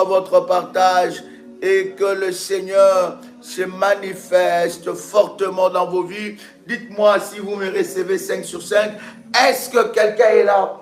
soit votre partage et que le Seigneur se manifeste fortement dans vos vies. Dites-moi si vous me recevez 5 sur 5. Est-ce que quelqu'un est là?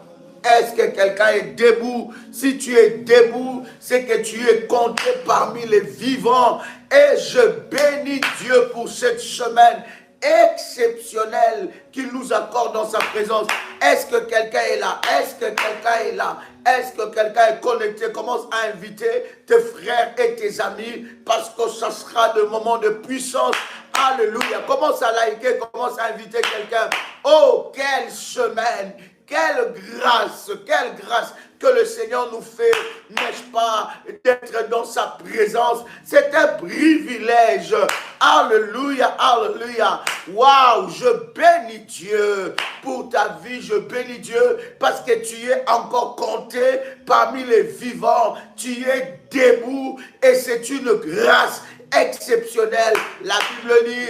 Est-ce que quelqu'un est debout? Si tu es debout, c'est que tu es compté parmi les vivants. Et je bénis Dieu pour cette semaine exceptionnelle qu'il nous accorde dans sa présence. Est-ce que quelqu'un est là? Est-ce que quelqu'un est là? Est-ce que quelqu'un est connecté? Commence à inviter tes frères et tes amis parce que ça sera des moments de puissance. Alléluia. Commence à liker, commence à inviter quelqu'un. Oh, quelle semaine! Quelle grâce que le Seigneur nous fait, n'est-ce pas, d'être dans sa présence. C'est un privilège. Alléluia, alléluia. Waouh, je bénis Dieu pour ta vie. Je bénis Dieu parce que tu es encore compté parmi les vivants. Tu es debout et c'est une grâce exceptionnel. La Bible dit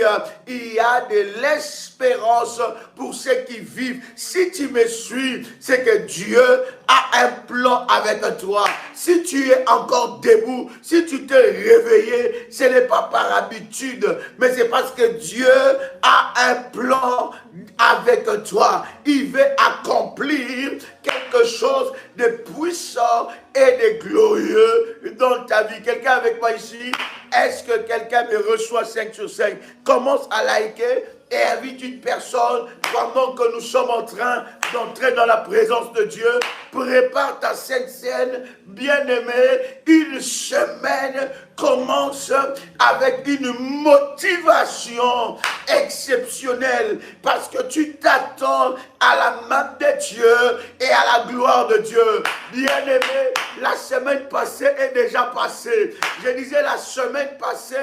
il y a de l'espérance pour ceux qui vivent. Si tu me suis, c'est que Dieu a un plan avec toi. Si tu es encore debout, si tu t'es réveillé, ce n'est pas par habitude, mais c'est parce que Dieu a un plan avec toi. Il veut accomplir quelque chose de puissant et de glorieux dans ta vie. Quelqu'un avec moi ici? Est-ce que quelqu'un me reçoit 5 sur 5? Commence à liker et invite une personne pendant que nous sommes en train d'entrer dans la présence de Dieu. Prépare ta sainte scène, bien-aimé. Une semaine commence avec une motivation exceptionnelle parce que tu t'attends à la main de Dieu et à la gloire de Dieu. Bien-aimé, la semaine passée est déjà passée. Je disais la semaine passée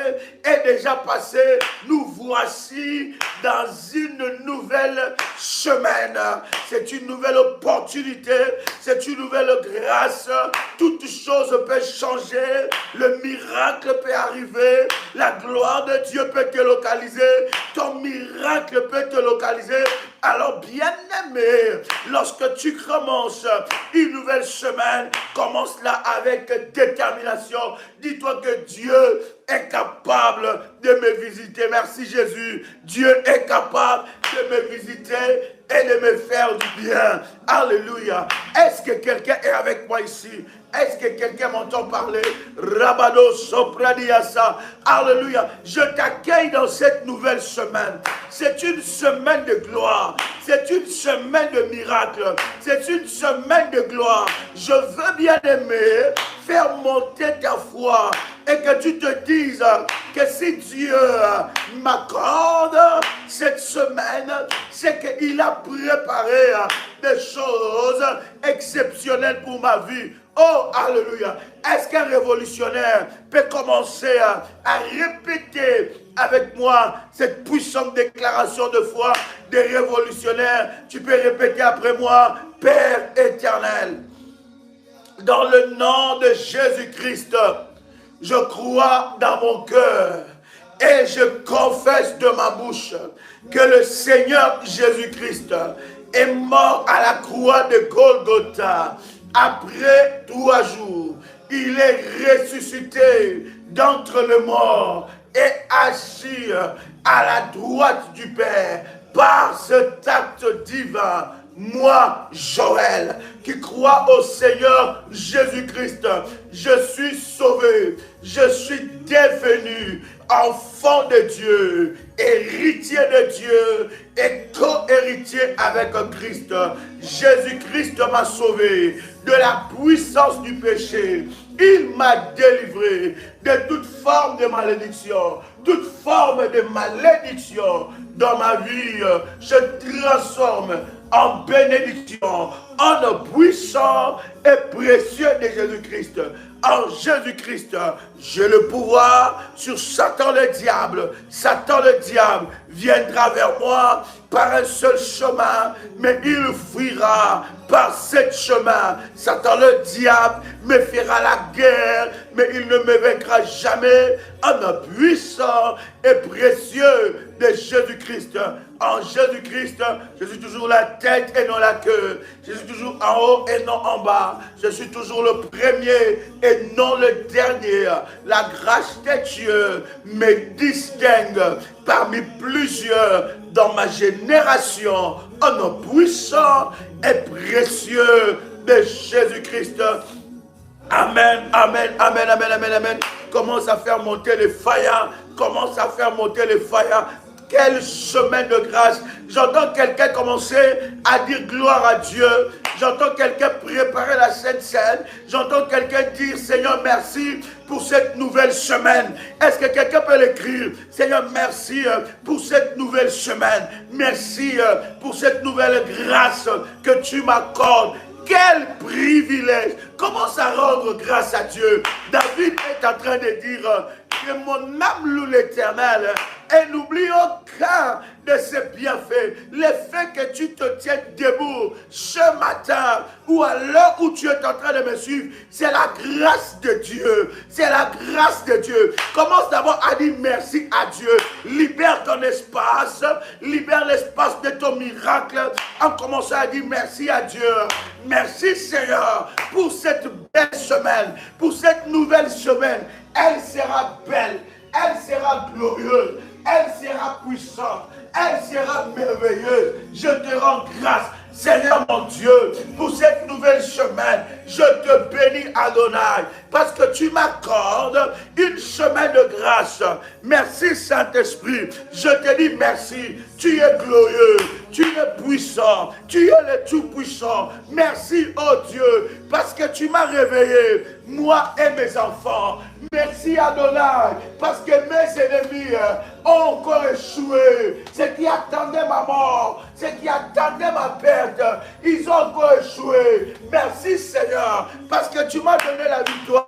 est déjà passée. Nous voici dans une nouvelle semaine. C'est une nouvelle opportunité. C'est une nouvelle grâce. Toute chose peut changer. Le miracle peut arriver. La gloire de Dieu peut te localiser. Ton miracle peut te localiser. Alors, bien-aimé, lorsque tu commences une nouvelle semaine, commence-la avec détermination. Dis-toi que Dieu est capable de me visiter. Merci Jésus. Dieu est capable de me visiter et de me faire du bien. Alléluia. Est-ce que quelqu'un est avec moi ici? Est-ce que quelqu'un m'entend parler? Rabado Sopradiasa. Alléluia. Je t'accueille dans cette nouvelle semaine. C'est une semaine de gloire. C'est une semaine de miracle. C'est une semaine de gloire. Je veux, bien aimer, faire monter ta foi et que tu te dises que si Dieu m'accorde cette semaine, c'est qu'il a préparé des choses exceptionnelles pour ma vie. Oh, alléluia. Est-ce qu'un révolutionnaire peut commencer à répéter avec moi cette puissante déclaration de foi des révolutionnaires? Tu peux répéter après moi: Père éternel, dans le nom de Jésus-Christ, je crois dans mon cœur et je confesse de ma bouche que le Seigneur Jésus-Christ est mort à la croix de Golgotha. Après 3 jours, il est ressuscité d'entre les morts et assis à la droite du Père. Par cet acte divin, moi, Joël, qui crois au Seigneur Jésus-Christ, je suis sauvé, je suis devenu enfant de Dieu, héritier de Dieu et co-héritier avec Christ. Jésus-Christ m'a sauvé de la puissance du péché. Il m'a délivré de toute forme de malédiction, toute forme de malédiction dans ma vie. Je transforme en bénédiction, en puissant et précieux de Jésus-Christ. En Jésus-Christ, j'ai le pouvoir sur Satan le diable. Satan le diable viendra vers moi par un seul chemin, mais il fuira par 7 chemins. Satan le diable me fera la guerre, mais il ne me vaincra jamais en ma puissance puissant et précieux de Jésus-Christ. En Jésus-Christ, je suis toujours la tête et non la queue. Je suis toujours en haut et non en bas. Je suis toujours le premier et non le dernier. La grâce de Dieu me distingue parmi plusieurs dans ma génération. En nom puissant et précieux de Jésus-Christ. Amen, amen, amen, amen, amen, amen. Commence à faire monter les failles. Commence à faire monter les failles. Quel chemin de grâce. J'entends quelqu'un commencer à dire gloire à Dieu. J'entends quelqu'un préparer la Sainte Seine. J'entends quelqu'un dire Seigneur merci pour cette nouvelle semaine. Est-ce que quelqu'un peut l'écrire? Seigneur merci pour cette nouvelle semaine. Merci pour cette nouvelle grâce que tu m'accordes. Quel privilège! Commence à rendre grâce à Dieu. David est en train de dire que mon âme loue l'Éternel et n'oublie aucun de ses bienfaits. Le fait que tu te tiennes debout ce matin ou à l'heure où tu es en train de me suivre, c'est la grâce de Dieu. C'est la grâce de Dieu. Commence d'abord à dire merci à Dieu. Libère ton espace. Libère l'espace de ton miracle en commençant à dire merci à Dieu. Merci Seigneur pour cette belle semaine, pour cette nouvelle semaine. Elle sera belle, elle sera glorieuse, elle sera puissante, elle sera merveilleuse. Je te rends grâce, Seigneur mon Dieu, pour cette nouvelle semaine. Je te bénis Adonai, parce que tu m'accordes une semaine de grâce. Merci Saint-Esprit, je te dis merci. Tu es glorieux, tu es puissant, tu es le tout-puissant. Merci, oh Dieu, parce que tu m'as réveillé, moi et mes enfants. Merci Adonai, parce que mes ennemis ont encore échoué. Ceux qui attendaient ma mort, ceux qui attendaient ma perte, ils ont encore échoué. Merci Seigneur, parce que tu m'as donné la victoire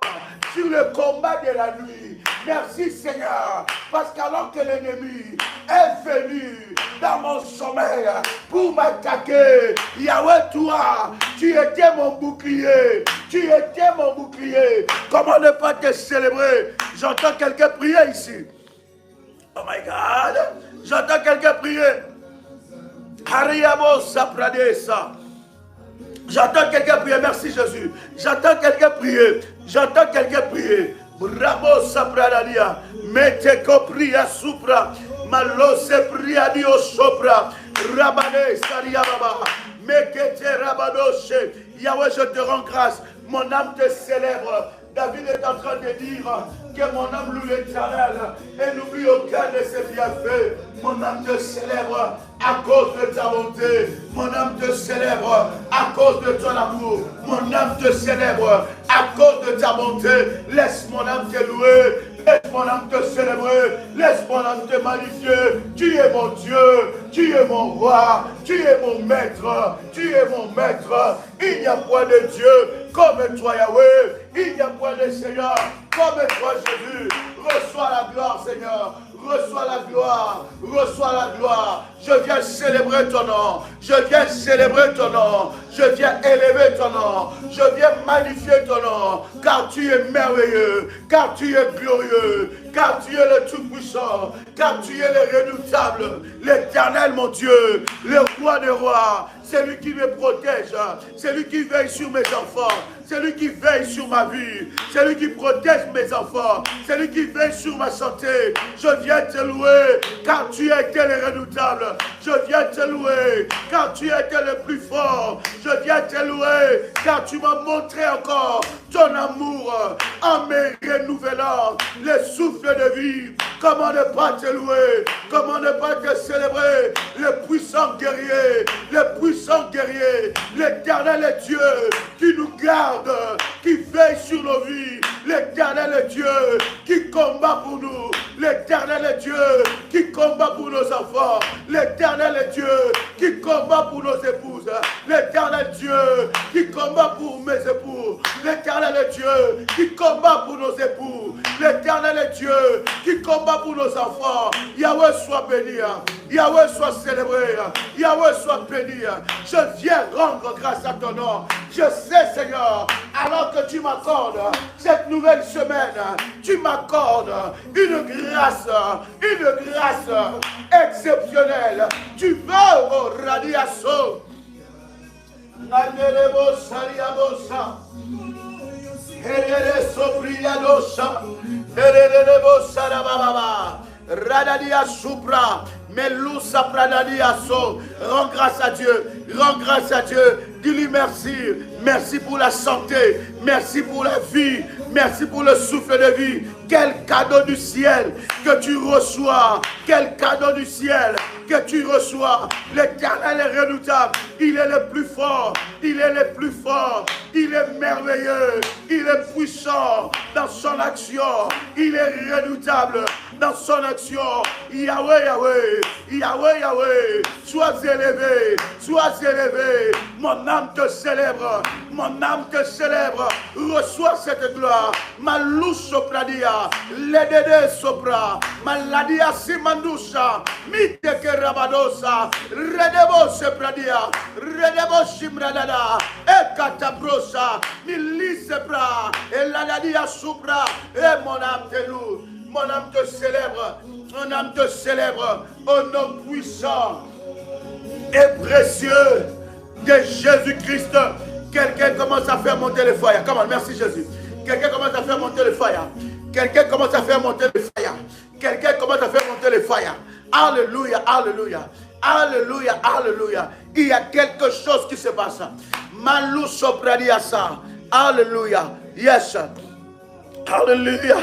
sur le combat de la nuit. Merci Seigneur, parce qu'alors que l'ennemi est venu dans mon sommeil pour m'attaquer, Yahweh, toi, tu étais mon bouclier. Tu étais mon bouclier. Comment ne pas te célébrer? J'entends quelqu'un prier ici. Oh my God. J'entends quelqu'un prier. Hariabo Sapradesa. J'entends quelqu'un prier. Merci Jésus. J'entends quelqu'un prier. J'entends quelqu'un prier. Bravo Sapradalia. Mete copria supra. Malo se pria dio sopra. Rabane saria baba. Mekete rabadoshe. Yahweh, je te rends grâce. Mon âme te célèbre. David est en train de dire que mon âme loue l'Éternel et n'oublie aucun de ses bienfaits. Mon âme te célèbre à cause de ta bonté. Mon âme te célèbre à cause de ton amour. Mon âme te célèbre à cause de ta bonté. Laisse mon âme te louer. Laisse mon âme te célébrer. Laisse mon âme te magnifier. Tu es mon Dieu. Tu es mon roi. Tu es mon maître. Tu es mon maître. Il n'y a point de Dieu comme toi, Yahweh. Il n'y a point de Seigneur comme toi, Jésus. Reçois la gloire, Seigneur. Reçois la gloire, reçois la gloire. Je viens célébrer ton nom. Je viens célébrer ton nom. Je viens élever ton nom. Je viens magnifier ton nom. Car tu es merveilleux. Car tu es glorieux. Car tu es le tout-puissant. Car tu es le redoutable. L'Éternel, mon Dieu. Le roi des rois. C'est lui qui me protège. C'est lui qui veille sur mes enfants. C'est lui qui veille sur ma vie. C'est lui qui protège mes enfants. C'est lui qui veille sur ma santé. Je viens te louer car tu as été le redoutable. Je viens te louer car tu as été le plus fort. Je viens te louer car tu m'as montré encore ton amour en me renouvelant le souffle de vie. Comment ne pas te louer? Comment ne pas te célébrer? Le puissant guerrier, le puissant guerrier, l'Éternel est Dieu qui nous garde, qui veille sur nos vies. L'Éternel est Dieu qui combat pour nous. L'Éternel est Dieu qui combat pour nos enfants. L'Éternel est Dieu qui combat pour nos épouses. L'Éternel Dieu qui combat pour mes époux. L'Éternel est Dieu qui combat pour nos époux. L'Éternel est Dieu qui combat pour nos enfants. Yahweh soit béni. Yahweh soit célébré. Yahweh soit béni. Je viens rendre grâce à ton nom. Je sais, Seigneur, alors que tu m'accordes cette nouvelle semaine, tu m'accordes une grâce exceptionnelle. Tu veux au radiasso. Nanelebo sariabosa. Herere sopriadosa. Hererebo sarababa. Radadia supra. Melusa pradadia so. Rends grâce à Dieu. Rends grâce à Dieu. Dis-lui merci. Merci pour la santé. Merci pour la vie. Merci pour le souffle de vie. Quel cadeau du ciel que tu reçois. Quel cadeau du ciel que tu reçois. L'Éternel est redoutable. Il est le plus fort. Il est le plus fort. Il est merveilleux. Il est puissant dans son action. Il est redoutable dans son action. Yahweh, Yahweh. Yahweh, Yahweh. Sois élevé. Sois élevé. Mon âme te célèbre. Mon âme te célèbre. Reçois cette gloire. Malou sopradia. Ledede sopra. Maladia simandusha. Miteke rabadosa. Redebo sepradia. Redebo simradada. Ekatabrosa. Milisebra. Eladadia supra. Et mon âme te loue. Mon âme te célèbre. Mon âme te célèbre. Au nom puissant et précieux de Jésus-Christ. Quelqu'un commence à faire monter le feu. Comment? Merci Jésus. Quelqu'un commence à faire monter le feu. Quelqu'un commence à faire monter le feu. Quelqu'un commence à faire monter le feu. Alléluia, alléluia. Alléluia, alléluia. Il y a quelque chose qui se passe. Malou sopradiasa. Alléluia. Yes. Alléluia.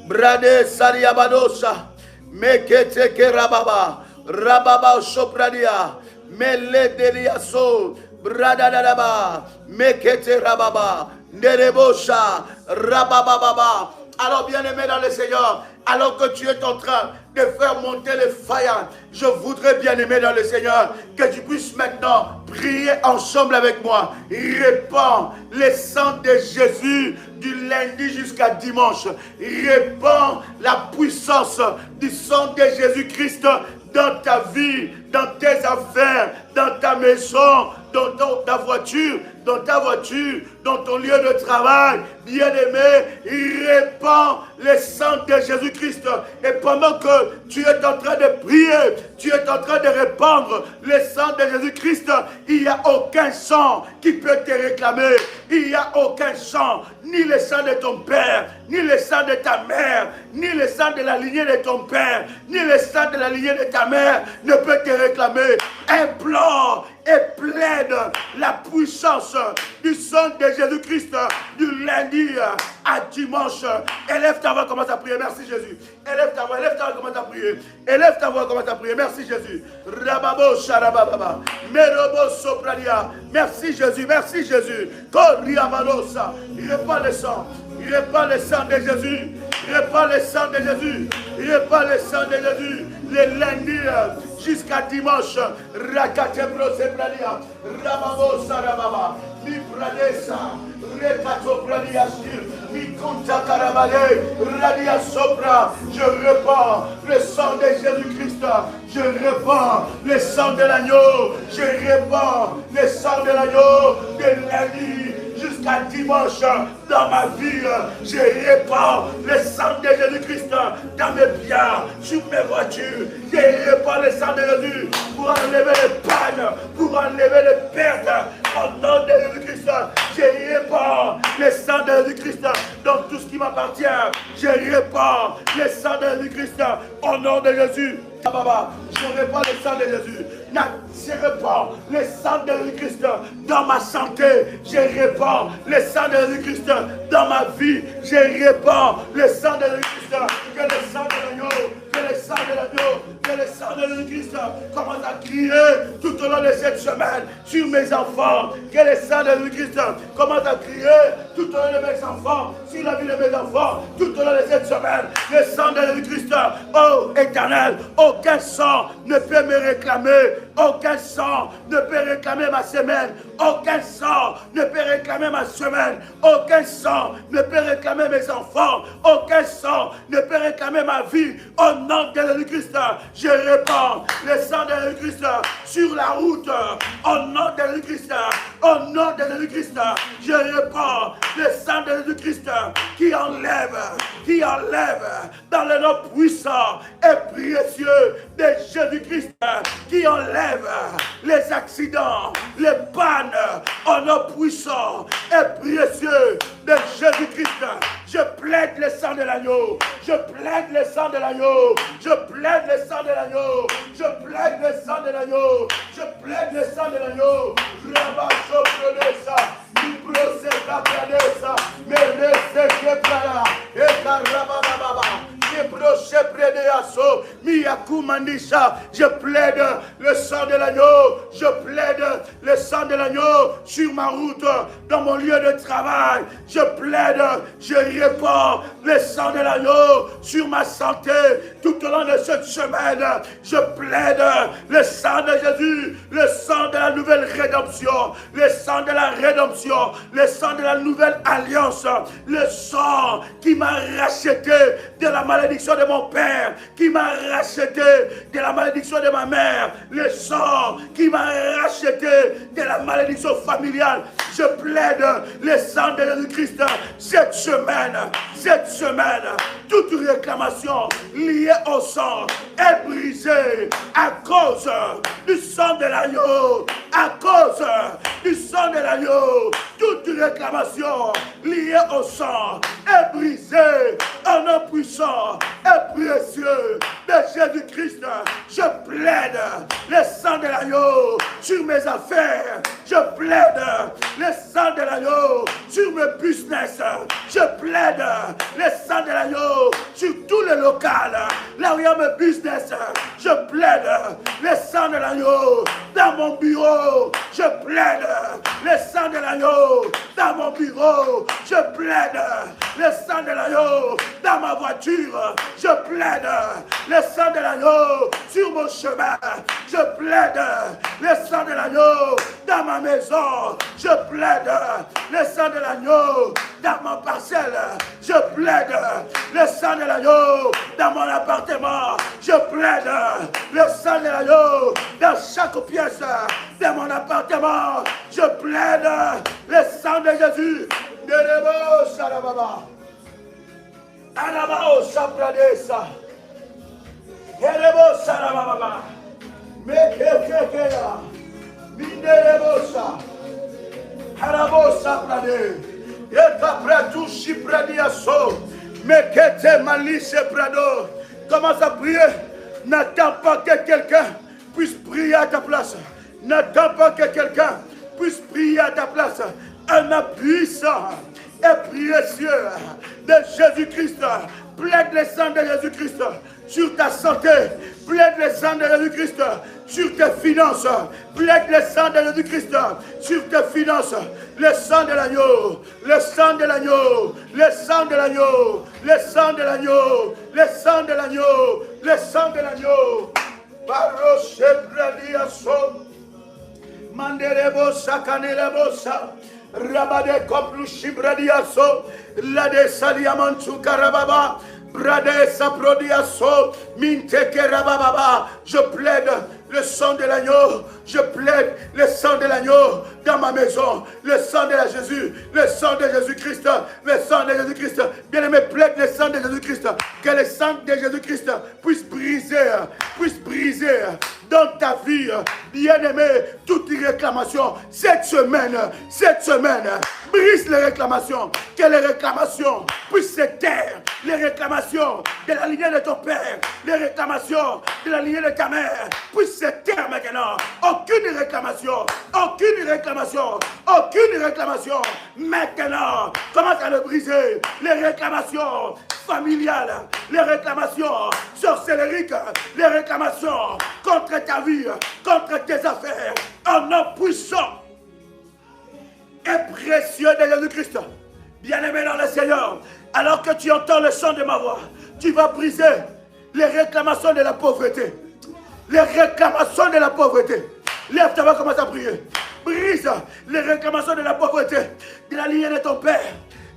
Brade sariabadosa. Mekete kerababa. Rababa sopradia. Mele deliaso. Bradadadaba. Mekete rababa. Nerebosha. Rabababa. Alors bien-aimé dans le Seigneur, alors que tu es en train de faire monter le fire, je voudrais, bien-aimé dans le Seigneur, que tu puisses maintenant prier ensemble avec moi. Répands le sang de Jésus du lundi jusqu'à dimanche. Répands la puissance du sang de Jésus-Christ dans ta vie, dans tes affaires, dans ta maison, dans ta voiture, dans ton lieu de travail. Bien-aimé, répands le sang de Jésus-Christ. Et pendant que tu es en train de prier, tu es en train de répandre le sang de Jésus-Christ, il n'y a aucun sang qui peut te réclamer. Il n'y a aucun sang, ni le sang de ton père, ni le sang de ta mère, ni le sang de la lignée de ton père, ni le sang de la lignée de ta mère ne peut te réclamer. Implore et plaide la puissance du sang de Jésus-Christ du lundi à dimanche. Élève ta voix, commence à prier. Merci Jésus. Élève ta voix, commence à prier. Élève ta voix, commence à prier. Merci Jésus. Rababo sharababa. Merobo sopradia. Merci Jésus, merci Jésus. Koriabalosa. Répands le sang. Répands le sang de Jésus. Répands le sang de Jésus. Répands le sang de Jésus. Les lundis jusqu'à dimanche. Rakatebro sepradia. Rababo sarababa. Mi pradesa. Rekato pradia sir. Mi kunta karabale. Radia sopra. Je répands le sang de Jésus-Christ. Je répands le sang de l'agneau. Je répands le sang de l'agneau de lundi jusqu'à dimanche dans ma vie. Je répands le sang de Jésus-Christ dans mes biens, sur mes voitures. Je répands le sang de Jésus pour enlever les pannes, pour enlever les pertes. Au nom de Jésus-Christ, je répands le sang de Jésus-Christ dans tout ce qui m'appartient. Je répands le sang de Jésus-Christ au nom de Jésus. Je répands le sang de Jésus. Je répands le sang de Jésus-Christ dans ma santé. Je répands le sang de Jésus-Christ dans ma vie. Je répands le sang de Jésus-Christ. Que le sang de l'agneau, que le sang de l'agneau, que le sang de Jésus-Christ commence à crier tout au long de cette semaine sur mes enfants. Que le sang de Jésus-Christ commence à crier tout au long de mes enfants, sur la vie de mes enfants, tout au long de cette semaine. Le sang de Jésus-Christ, oh Éternel, aucun sang ne peut me réclamer, aucun sang ne peut réclamer ma semaine, aucun sang ne peut réclamer ma semaine, aucun sang ne peut réclamer mes enfants, aucun sang ne peut réclamer ma vie. Au nom de Jésus-Christ, je répands le sang de Jésus-Christ sur la route. Au nom de Jésus-Christ, au nom de Jésus-Christ, je répands le sang de Jésus-Christ qui enlève dans le nom puissant et précieux de Jésus-Christ, qui enlève les accidents, les pannes, au nom puissant et précieux de Jésus-Christ. Je plaide le sang de l'agneau, je plaide le sang de l'agneau, je plaide le sang de l'agneau, je plaide le sang de l'agneau, je plaide le sang de l'agneau. Rabachoprenesa, Libroseka Pranesa, Mereseke Prana, Ekarabababa. Je plaide le sang de l'agneau, je plaide le sang de l'agneau sur ma route, dans mon lieu de travail. Je plaide, je répands le sang de l'agneau sur ma santé tout au long de cette semaine. Je plaide le sang de Jésus, le sang de la nouvelle rédemption, le sang de la rédemption, le sang de la nouvelle alliance, le sang qui m'a racheté de la malédiction de mon père, qui m'a racheté de la malédiction de ma mère, le sang qui m'a racheté de la malédiction familiale. Je plaide le sang de Jésus-Christ cette semaine, toute réclamation liée au sang est brisée à cause du sang de l'agneau, à cause du sang de l'agneau. Toute réclamation liée au sang est brisée en nom puissant et précieux de Jésus-Christ. Je plaide le sang de l'agneau sur mes affaires. Je plaide le sang de l'agneau sur mes business. Je plaide le sang de l'agneau sur tout le local. Là où il y a mes business, je plaide le sang de l'agneau dans mon bureau. Je plaide le sang de l'agneau dans mon bureau. Je plaide le sang de l'agneau dans ma voiture. Je plaide le sang de l'agneau sur mon chemin. Je plaide le sang de l'agneau dans ma maison. Je plaide le sang de l'agneau dans ma parcelle. Je plaide le sang de l'agneau dans mon appartement. Je plaide le sang de l'agneau dans chaque pièce de mon appartement. Je plaide le sang de Jésus. Anabao Sapradesa. Herebo Sarababa. Mekekekea. Minderebosa. Harabo Saprade. Ekapratu Shipradiaso. Mekete Malice Prado. Commence à prier. N'attends pas que quelqu'un puisse prier à ta place. N'attends pas que quelqu'un puisse prier à ta place. Un appui puissant et précieux de Jésus-Christ. Plaide le sang de Jésus-Christ sur ta santé. Plaide le sang de Jésus-Christ sur tes finances. Plaide le sang de Jésus-Christ sur tes finances. Le sang de l'agneau, le sang de l'agneau, le sang de l'agneau, le sang de l'agneau, le sang de l'agneau, le sang de l'agneau. Baroche Bradiaso. Manderebo Sakanelebo Sa. Rabade Koplushi Bradiaso, Lade Saliamantu Karababa, Brade Saprodiaso, Minteke Rabababa. Je plaide le sang de l'agneau, je plaide le sang de l'agneau dans ma maison, le sang de la Jésus, le sang de Jésus-Christ, le sang de Jésus-Christ. Bien-aimé, plaide le sang de Jésus-Christ, que le sang de Jésus-Christ puisse briser dans ta vie, bien-aimé, toute réclamation. Cette semaine, brise les réclamations, que les réclamations puissent se taire, les les réclamations de la lignée de ton père, les réclamations de la lignée de ta mère, puissent se taire maintenant. Aucune réclamation, aucune réclamation, aucune réclamation. Maintenant, commence à le briser. Les réclamations familiales, les réclamations sorcellériques, les réclamations contre ta vie, contre tes affaires, en nom puissant et précieux de Jésus-Christ. Bien-aimé dans le Seigneur, alors que tu entends le son de ma voix, tu vas briser les réclamations de la pauvreté. Les réclamations de la pauvreté. Lève ta voix, commence à prier. Brise les réclamations de la pauvreté, de la lignée de ton père,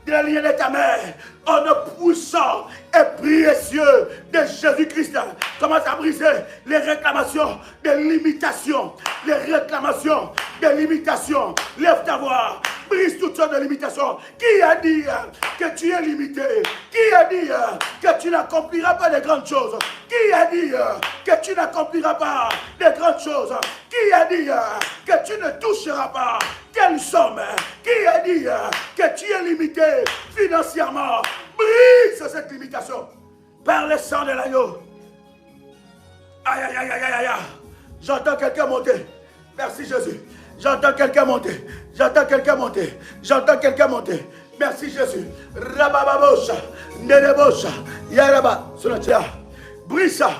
de la lignée de ta mère, en nom puissant et précieux de Jésus-Christ. Commence à briser les réclamations de limitation. Les réclamations de limitation. Lève ta voix. Brise toutes sortes de limitations. Qui a dit que tu es limité? Qui a dit que tu n'accompliras pas de grandes choses? Qui a dit que tu n'accompliras pas de grandes choses? Qui a dit que tu ne toucheras pas telle somme? Qui a dit que tu es limité financièrement? Brise cette limitation par le sang de l'agneau. Aïe, aïe, aïe, aïe, aïe, aïe. J'entends quelqu'un monter. Merci Jésus. J'entends quelqu'un monter. J'entends quelqu'un monter. J'entends quelqu'un monter. Merci Jésus. Rabababosha. Nerebosha. Yaraba. Sonatia. Brise ça.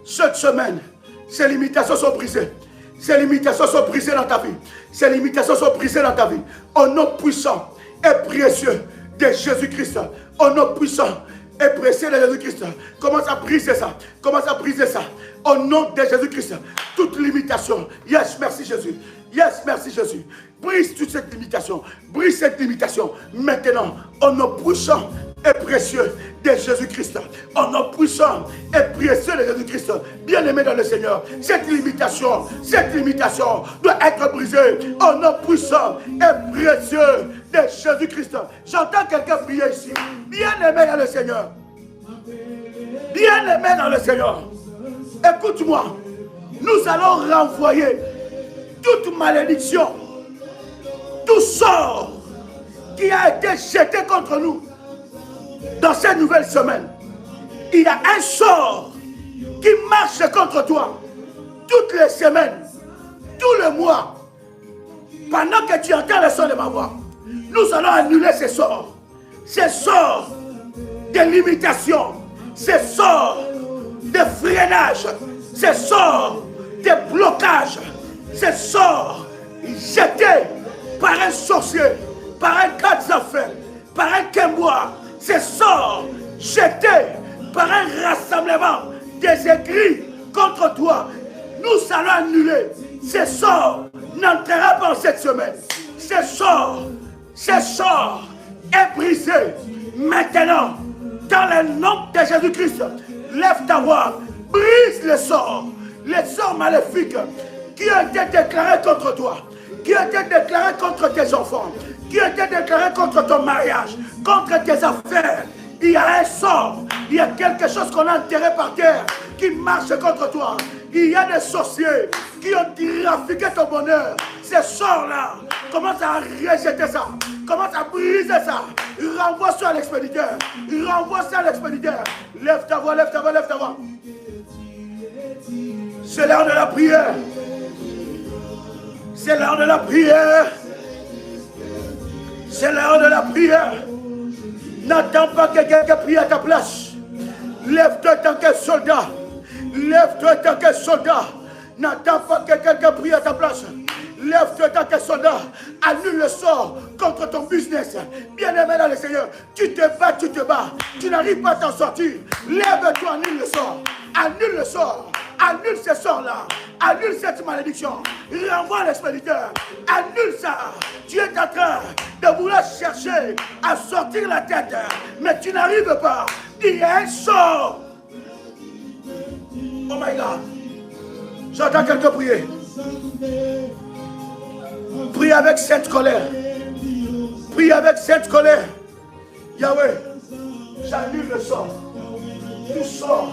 Cette semaine, ces limitations sont brisées. Ces limitations sont brisées dans ta vie. Ces limitations sont brisées dans ta vie. Au nom puissant et précieux de Jésus-Christ. Au nom puissant et précieux de Jésus-Christ. Commence à briser ça. Commence à briser ça. Au nom de Jésus-Christ. Toute limitation. Yes, merci Jésus. Yes, merci Jésus. Brise toute cette limitation. Brise cette limitation. Maintenant, au nom puissant et précieux de Jésus-Christ. Au nom puissant et précieux de Jésus-Christ. Bien-aimé dans le Seigneur, cette limitation doit être brisée. Au nom puissant et précieux de Jésus-Christ. J'entends quelqu'un prier ici. Bien-aimé dans le Seigneur. Bien-aimé dans le Seigneur. Écoute-moi. Nous allons renvoyer toute malédiction, tout sort qui a été jeté contre nous dans cette nouvelle semaine. Il y a un sort qui marche contre toi toutes les semaines, tout le mois. Pendant que tu entends le son de ma voix, nous allons annuler ces sorts de limitation, ces sorts de freinage, ces sorts de blocage. Ces sorts jetés par un sorcier, par un Katzafen, par un Kembois, ces sorts jetés par un rassemblement des écrits contre toi, nous allons annuler. Ces sorts n'entrera pas en cette semaine. Ces sorts est brisé maintenant dans le nom de Jésus-Christ. Lève ta voix, brise les sorts maléfiques qui ont été déclarés contre toi, qui ont été déclarés contre tes enfants, qui ont été déclarés contre ton mariage, contre tes affaires. Il y a un sort, il y a quelque chose qu'on a enterré par terre qui marche contre toi. Il y a des sorciers qui ont trafiqué ton bonheur. Ces sorts-là, commence à rejeter ça, commence à briser ça. Renvoie ça à l'expéditeur, renvoie ça à l'expéditeur. Lève ta voix, lève ta voix, lève ta voix. C'est l'heure de la prière. C'est l'heure de la prière. C'est l'heure de la prière. N'attends pas que quelqu'un prie à ta place. Lève-toi tant que soldat. Lève-toi tant que soldat. N'attends pas que quelqu'un prie à ta place. Lève-toi tant que soldat. Annule le sort contre ton business. Bien-aimé dans le Seigneur, tu te bats. Tu n'arrives pas à t'en sortir. Lève-toi, annule le sort. Annule le sort. Annule ce sort-là. Annule cette malédiction. Renvoie l'expéditeur. Annule ça. Tu es en train de vouloir chercher à sortir la tête, mais tu n'arrives pas. Il y a un sort. Oh my God. J'entends quelqu'un prier. Prie avec cette colère. Prie avec cette colère. Yahweh, j'annule le sort. Tu sors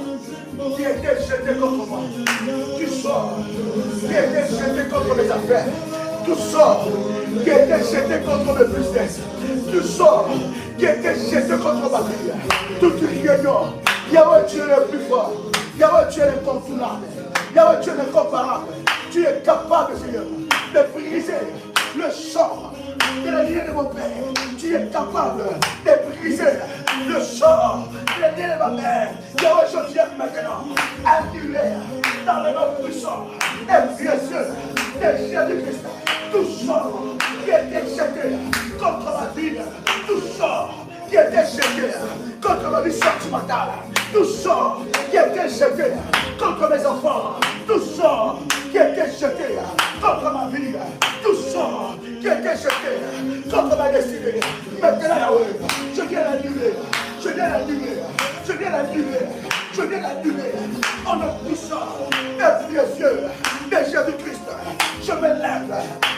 qui était jeté contre moi. Tu sors qui était jeté contre mes affaires. Tout sort qui était jeté contre le business. Tout sort qui était jeté contre ma vie. Toute réunion. Yahweh, tu es le plus fort. Yahweh, tu es l'incontournable. Yahweh, tu es l'incomparable. Tu es capable, Seigneur, de briser le sort de la lignée de mon père. Tu es capable de briser le sort de la lignée de ma mère. Yahweh, je viens maintenant annuler dans le nom puissant et précieux de Jésus-Christ tout sort qui était jeté contre ma vie, tout sort qui était jeté contre ma vie sentimentale, tout sort qui était jeté contre mes enfants, tout sort qui était jeté contre ma vie, tout sort qui était jeté contre ma destinée. Maintenant, Yahweh, je viens l'annuler, je viens l'annuler, je viens l'annuler, je viens l'annuler en nom puissant et précieux de Jésus-Christ. Je me lève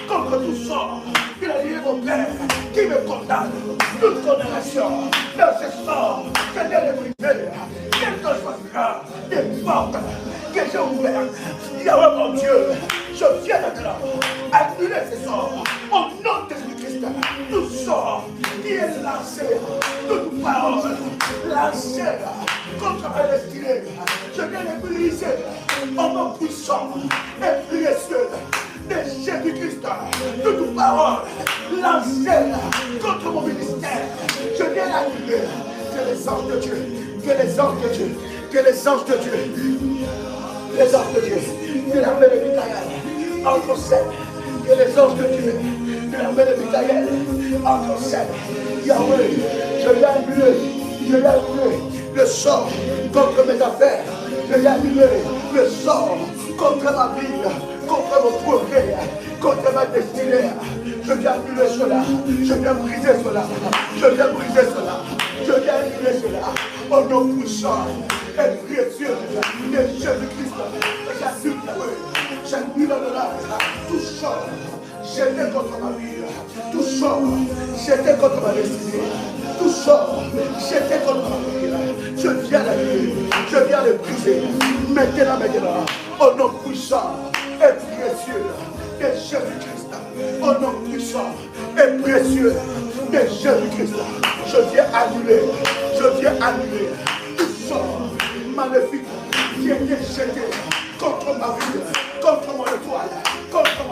contre tout sort qui a lié mon père, qui me condamne, toute condamnation dans ce sort que j'ai les briser, quel que soit des portes que j'ai ouvertes. Yahweh mon Dieu, je viens maintenant annuler ces sorts au nom de Jésus-Christ. Tout sort qui est lancé, toute parole lancée contre ma destinée, je viens les briser au nom puissant et précieux de Jésus-Christ. Toute parole lancée contre mon ministère, je viens l'annuler. Que les anges de Dieu, que les anges de Dieu, que les anges de Dieu, les anges de Dieu, que l'armée de Michael entre scène, que les anges de Dieu, que l'armée de Michael entre scène. Yahweh, je viens annuler le sort contre mes affaires, je viens annuler le sort contre ma vie, contre mon progrès, contre ma destinée. Je viens annuler cela, je viens briser cela, je viens briser cela, je viens annuler cela. Au nom puissant et précieux de Jésus-Christ, j'annule là tout sort jeté contre ma vie, tout sort jeté contre ma destinée, tout sort jeté contre ma vie. Je viens l'annuler, je viens le briser. Maintenant, au nom puissant et précieux de Jésus-Christ, au nom puissant et précieux de Jésus-Christ, je viens annuler tout sort maléfique qui était jeté contre ma vie, contre mon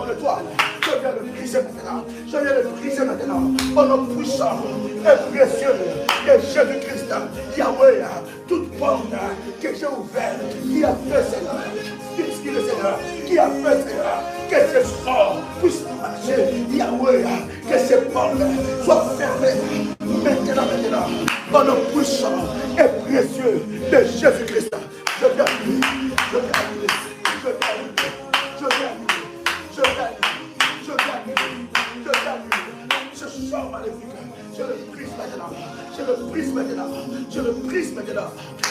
étoile, je viens le briser maintenant, je viens le briser maintenant, au nom puissant et précieux de Jésus-Christ. Yahweh, toute porte que j'ai ouverte, qui a fait Seigneur, qui a fait Seigneur, que ce sort puisse marcher. Yahweh, que ces portes soient fermées maintenant, au nom puissant et précieux de Jésus-Christ. Je viens ce sort maléfique. Je le brise maintenant. Je le brise maintenant. Je le brise maintenant.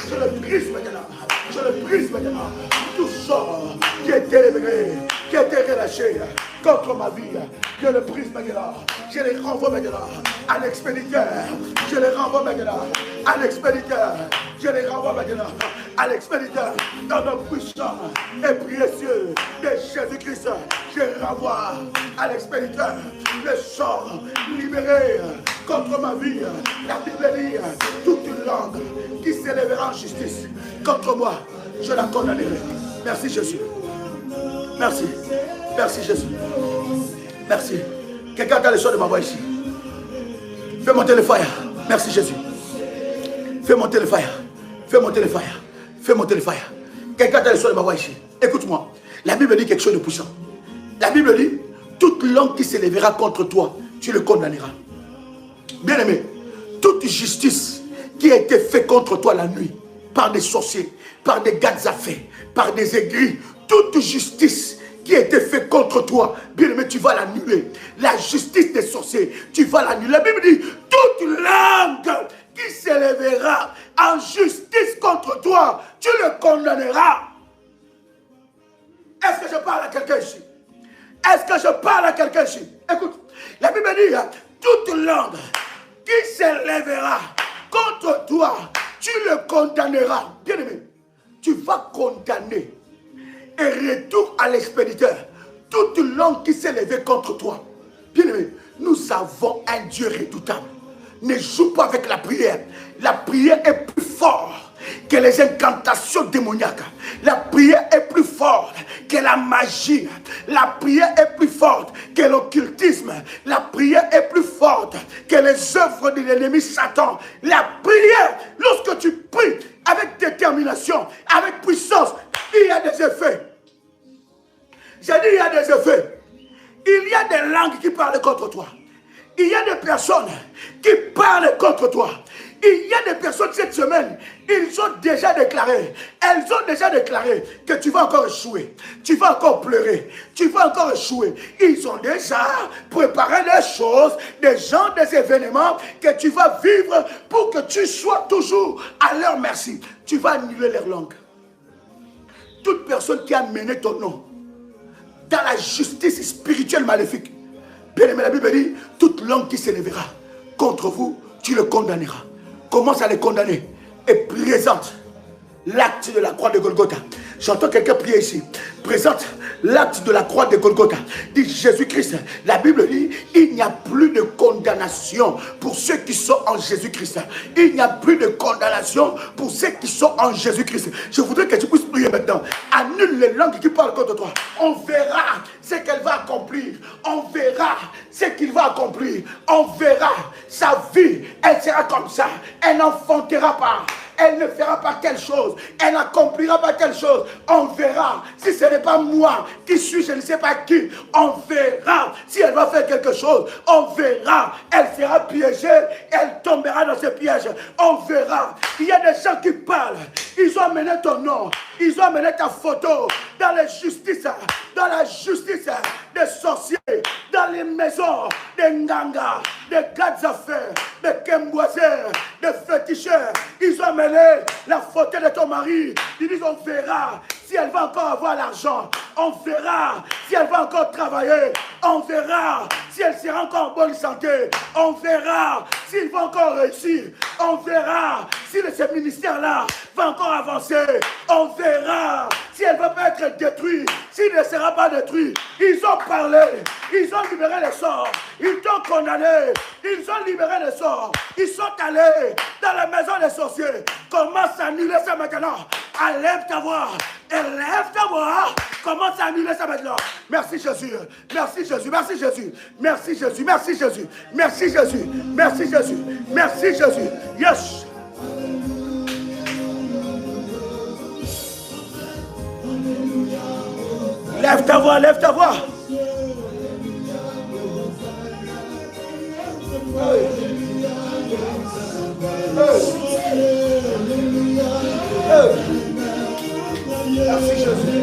Je le brise maintenant. Je le brise maintenant. Tout sort qui est délivré, qui a été relâché contre ma vie, je le brise maintenant. Je les renvoie maintenant à l'expéditeur. Je les renvoie maintenant à l'expéditeur. Je les renvoie maintenant à l'expéditeur. Dans le puissant et précieux de Jésus-Christ, je renvoie à l'expéditeur le sort libéré contre ma vie. La Bible dit, toute langue qui s'élèvera en justice contre moi, je la condamnerai. Merci Jésus. Merci. Merci Jésus. Merci. Quelqu'un a le son de ma voix ici. Fais monter le fire. Merci Jésus. Fais monter le fire. Fais monter le fire. Fais monter le fire. Quelqu'un a le son de ma voix ici. Écoute-moi. La Bible dit quelque chose de puissant. La Bible dit, toute langue qui s'élèvera contre toi, tu le condamneras. Bien-aimé, toute justice qui a été faite contre toi la nuit, par des sorciers, par des gars à fées, par des aigris, toute justice qui a été faite contre toi, bien-aimé, tu vas l'annuler. La justice des sorciers, tu vas l'annuler. La Bible dit, toute langue qui s'élèvera en justice contre toi, tu le condamneras. Est-ce que je parle à quelqu'un ici? Est-ce que je parle à quelqu'un ici? Écoute, la Bible dit, toute langue qui s'élèvera contre toi, tu le condamneras. Bien-aimé, tu vas condamner. Et retour à l'expéditeur toute langue qui s'est levée contre toi. Bien-aimé, nous avons un Dieu redoutable. Ne joue pas avec la prière. La prière est plus forte que les incantations démoniaques. La prière est plus forte que la magie. La prière est plus forte que l'occultisme. La prière est plus forte que les œuvres de l'ennemi Satan. La prière, lorsque tu pries avec détermination, avec puissance, il y a des effets. J'ai dit il y a des effets. Il y a des langues qui parlent contre toi. Il y a des personnes qui parlent contre toi. Il y a des personnes cette semaine, elles ont déjà déclaré que tu vas encore échouer. Tu vas encore pleurer. Tu vas encore échouer. Ils ont déjà préparé des choses, des gens, des événements que tu vas vivre pour que tu sois toujours à leur merci. Tu vas annuler leur langue. Toute personne qui a mené ton nom dans la justice spirituelle maléfique, bien aimé, la Bible dit, toute langue qui s'élèvera contre vous, tu le condamneras. Commence à les condamner et présente l'acte de la croix de Golgotha. J'entends quelqu'un prier ici. Présente l'acte de la croix de Golgotha. Dit Jésus-Christ. La Bible dit, il n'y a plus de condamnation pour ceux qui sont en Jésus-Christ. Il n'y a plus de condamnation pour ceux qui sont en Jésus-Christ. Je voudrais que tu puisses prier maintenant. Annule les langues qui parlent contre toi. On verra ce qu'elle va accomplir. On verra ce qu'il va accomplir. On verra sa vie. Elle sera comme ça. Elle n'enfantera pas. Elle ne fera pas quelque chose. Elle n'accomplira pas quelque chose. On verra. Si ce n'est pas moi qui suis, je ne sais pas qui. On verra. Si elle va faire quelque chose, on verra. Elle sera piégée. Elle tombera dans ce piège. On verra. Il y a des gens qui parlent. Ils ont amené ton nom. Ils ont amené ta photo dans la justice. Dans la justice des sorciers. Dans les maisons des Nganga, des gars d'affaires, des Kemboisers, des féticheurs. Ils ont amené la photo de ton mari. Ils disent on verra si elle va encore avoir l'argent. On verra si elle va encore travailler. On verra si elle sera encore en bonne santé. On verra s'il va encore réussir. On verra si ce ministère-là va encore avancer. On verra si elle ne va pas être détruite. S'il ne sera pas détruit. Ils ont parlé. Ils ont libéré les sorts. Ils t'ont condamné. Ils ont libéré les sorts. Ils sont allés dans la maison des sorciers. Commence à annuler ça maintenant. Enlève ta voix. Élève ta voix. Commence à annuler ça maintenant. Merci Jésus. Merci Jésus. Merci Jésus. Merci Jésus. Merci Jésus. Merci Jésus. Merci Jésus. Merci Jésus. Yes. Lève ta voix. Lève ta voix. Merci Jésus.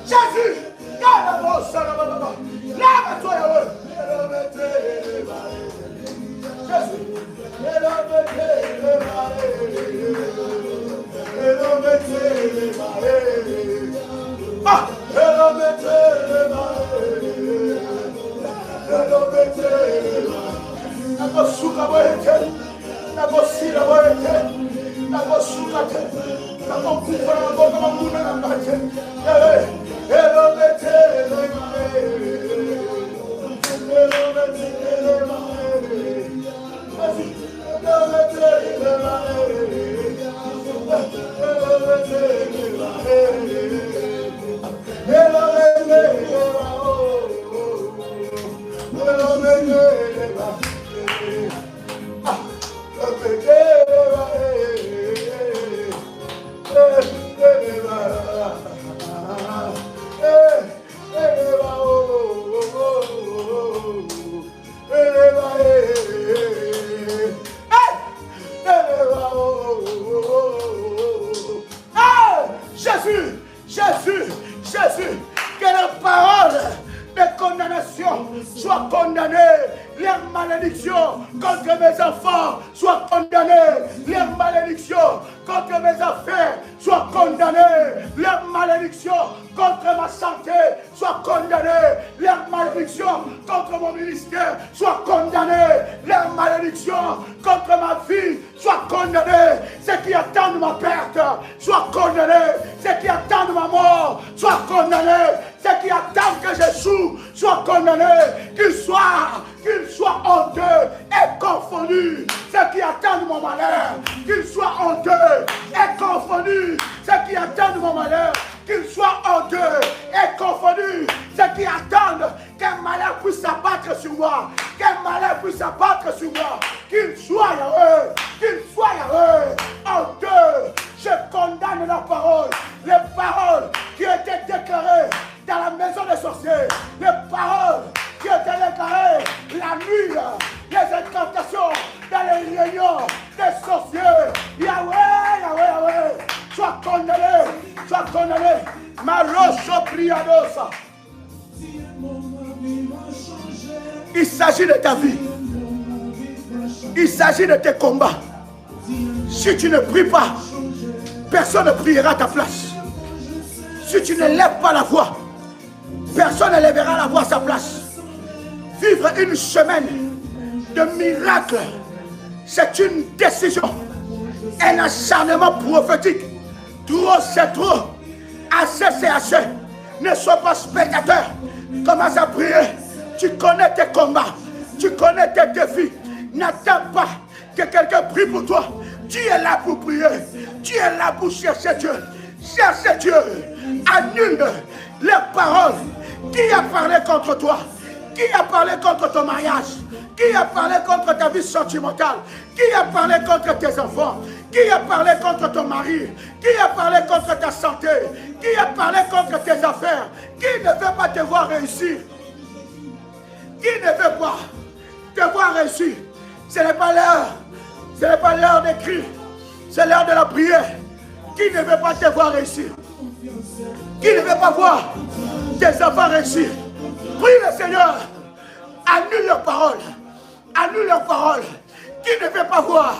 Jésus, lève-toi, Yahweh. Jésus. Ah, Jésus, Jésus, Jésus, que la parole de condamnation soit condamnée, les malédictions contre mes enfants soient condamnées, les malédictions contre mes affaires soient condamnées, les malédictions contre ma santé soient condamnées, les malédictions contre mon ministère soient condamnées, les malédictions contre ma vie soient condamnées, ceux qui attendent ma perte soient condamnés, ceux qui attendent ma mort soient condamnés, ceux qui attendent que j'échoue soient condamnés, qu'ils soient honteux et confondus, ceux qui attendent mon malheur, qu'ils soient honteux et confondus, ceux qui attendent mon malheur, qu'ils soient honteux et confondus, ceux qui attendent qu'un malheur puisse s'abattre sur moi, qu'un malheur puisse s'abattre sur moi, qu'ils soient heureux, honteux. Je condamne la parole, les paroles qui ont été déclarées dans la maison des sorciers, les paroles qui ont été déclarées la nuit, les incantations dans les réunions des sorciers. Yahweh, Yahweh, Yahweh, sois condamné, Marocho Priadosa. Il s'agit de ta vie, il s'agit de tes combats. Si tu ne pries pas, personne ne priera à ta place. Si tu ne lèves pas la voix, personne ne lèvera la voix à sa place. Vivre une semaine de miracles, c'est une décision, un acharnement prophétique. Trop, c'est trop. Assez, c'est assez. Ne sois pas spectateur. Commence à prier. Tu connais tes combats, tu connais tes défis. N'attends pas que quelqu'un prie pour toi. Tu es là pour prier. Tu es là pour chercher Dieu. Chercher Dieu. Annule les paroles. Qui a parlé contre toi? Qui a parlé contre ton mariage? Qui a parlé contre ta vie sentimentale? Qui a parlé contre tes enfants? Qui a parlé contre ton mari? Qui a parlé contre ta santé? Qui a parlé contre tes affaires? Qui ne veut pas te voir réussir? Qui ne veut pas te voir réussir? Ce n'est pas l'heure. Ce n'est pas l'heure d'écrire. C'est l'heure de la prière. Qui ne veut pas te voir réussir? Qui ne veut pas voir tes enfants réussir? Prie le Seigneur. Annule leurs paroles. Annule leurs paroles. Qui ne veut pas voir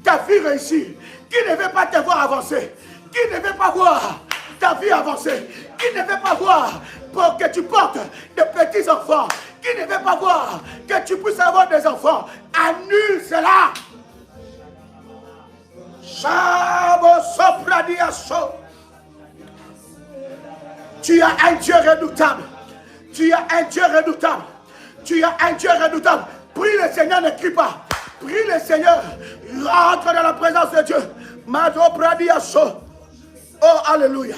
ta vie réussir? Qui ne veut pas te voir avancer? Qui ne veut pas voir ta vie avancer? Qui ne veut pas voir pour que tu portes de petits enfants? Qui ne veut pas voir que tu puisses avoir des enfants? Annule cela. Tu as un Dieu redoutable. Tu as un Dieu redoutable. Tu as un Dieu redoutable. Prie le Seigneur, ne crie pas. Prie le Seigneur. Rentre dans la présence de Dieu. Oh, alléluia.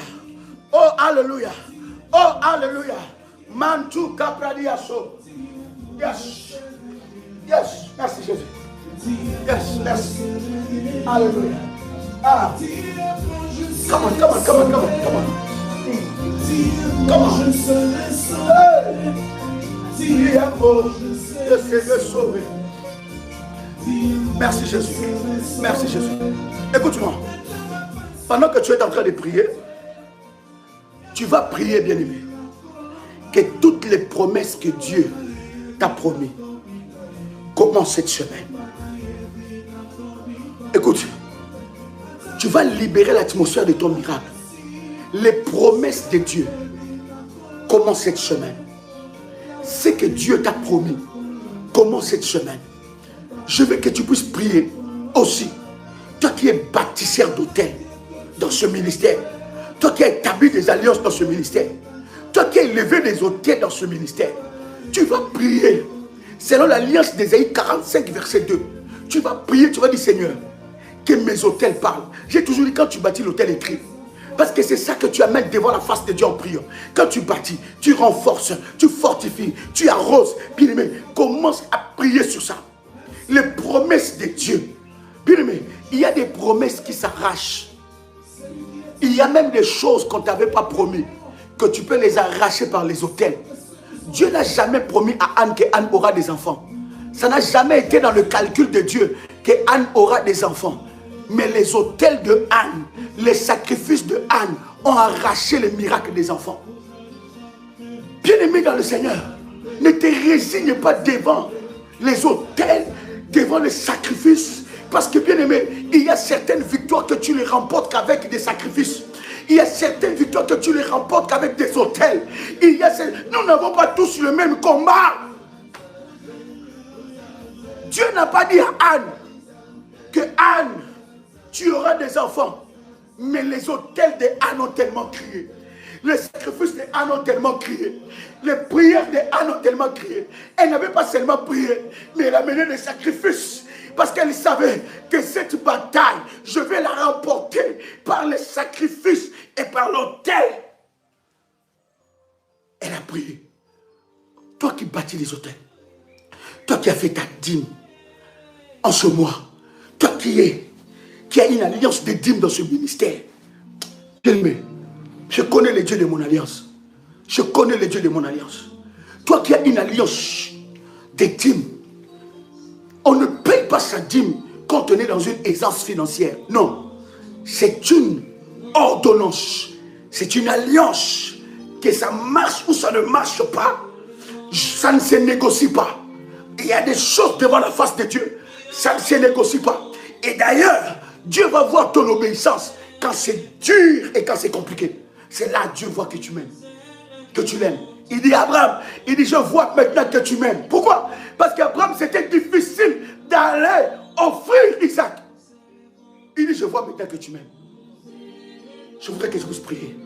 Oh, alléluia. Oh, alléluia. Mantu kapradiaso. Yes. Yes. Merci Jésus. Yes. Merci. Alléluia. Ah. Come on. Come on. Merci Jésus. Merci Jésus. Écoute-moi. Pendant que tu es en train de prier, Tu vas prier, bien-aimé, que toutes les promesses que Dieu t'a promis commencent cette semaine. Écoute, tu vas libérer l'atmosphère de ton miracle. Les promesses de Dieu commencent cette semaine. Ce que Dieu t'a promis commence cette semaine. Je veux que tu puisses prier aussi. Toi qui es bâtisseur d'hôtels dans ce ministère, toi qui as établi des alliances dans ce ministère, toi qui as élevé des hôtels dans ce ministère, tu vas prier selon l'alliance d'Ésaïe 45 verset 2. Tu vas prier, tu vas dire Seigneur, que mes hôtels parlent. J'ai toujours dit quand tu bâtis l'hôtel, écrit. Parce que c'est ça que tu amènes devant la face de Dieu en priant. Quand tu bâtis, tu renforces, tu fortifies, tu arroses. Bien-aimé, commence à prier sur ça. Les promesses de Dieu. Bien-aimé, il y a des promesses qui s'arrachent. Il y a même des choses qu'on ne t'avait pas promis, que tu peux les arracher par les hôtels. Dieu n'a jamais promis à Anne qu'Anne aura des enfants. Ça n'a jamais été dans le calcul de Dieu qu'Anne aura des enfants. Mais les hôtels de Anne, les sacrifices de Anne ont arraché les miracles des enfants. Bien-aimé dans le Seigneur, ne te résigne pas devant les hôtels, devant les sacrifices. Parce que bien-aimé, il y a certaines victoires que tu les remportes qu'avec des sacrifices. Il y a certaines victoires que tu les remportes qu'avec des hôtels. Nous n'avons pas tous le même combat. Dieu n'a pas dit à Anne que Anne, tu auras des enfants. Mais les hôtels de Anne ont tellement crié. Les sacrifices de Anne ont tellement crié. Les prières de Anne ont tellement crié. Elle n'avait pas seulement prié, mais elle a mené des sacrifices. Parce qu'elle savait que cette bataille, je vais la remporter par les sacrifices et par l'autel. Elle a prié. Toi qui bâtis les hôtels, toi qui as fait ta dîme en ce mois, toi qui as une alliance de dîmes dans ce ministère, je connais les dieux de mon alliance. Je connais les dieux de mon alliance. Toi qui as une alliance de dîmes, on ne paye pas sa dîme quand on est dans une aisance financière. Non. C'est une ordonnance. C'est une alliance. Que ça marche ou ça ne marche pas, ça ne se négocie pas. Il y a des choses devant la face de Dieu. Ça ne se négocie pas. Et d'ailleurs, Dieu va voir ton obéissance quand c'est dur et quand c'est compliqué. C'est là que Dieu voit que tu m'aimes. Que tu l'aimes. Il dit à Abraham, il dit je vois maintenant que tu m'aimes. Pourquoi? Parce qu'Abraham c'était difficile d'aller offrir Isaac. Il dit je vois maintenant que tu m'aimes. Je voudrais que je puisse prier.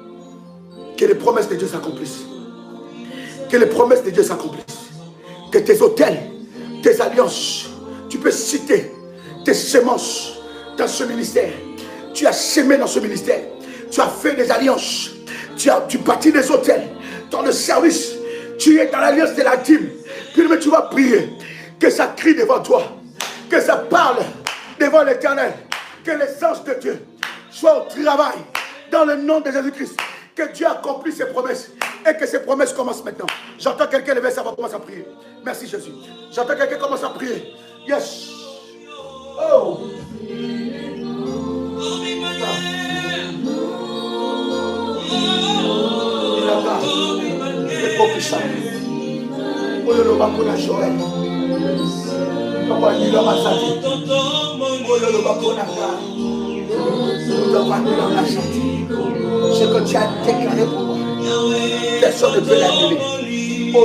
Que les promesses de Dieu s'accomplissent. Que les promesses de Dieu s'accomplissent. Que tes hôtels, tes alliances, tu peux citer tes semences dans ce ministère. Tu as semé dans ce ministère. Tu as fait des alliances. Tu bâtis des hôtels. Dans le service, tu es dans l'alliance de la dîme. Puis tu vas prier. Que ça crie devant toi. Que ça parle devant l'Éternel. Que les anges de Dieu soient au travail. Dans le nom de Jésus-Christ. Que Dieu accomplisse ses promesses. Et que ces promesses commencent maintenant. J'entends quelqu'un lever sa voix, commence à prier. Merci Jésus. J'entends quelqu'un commence à prier. Yes. Oh. Ce que tu as déclaré pour moi, personne ne peut l'annuler. Tu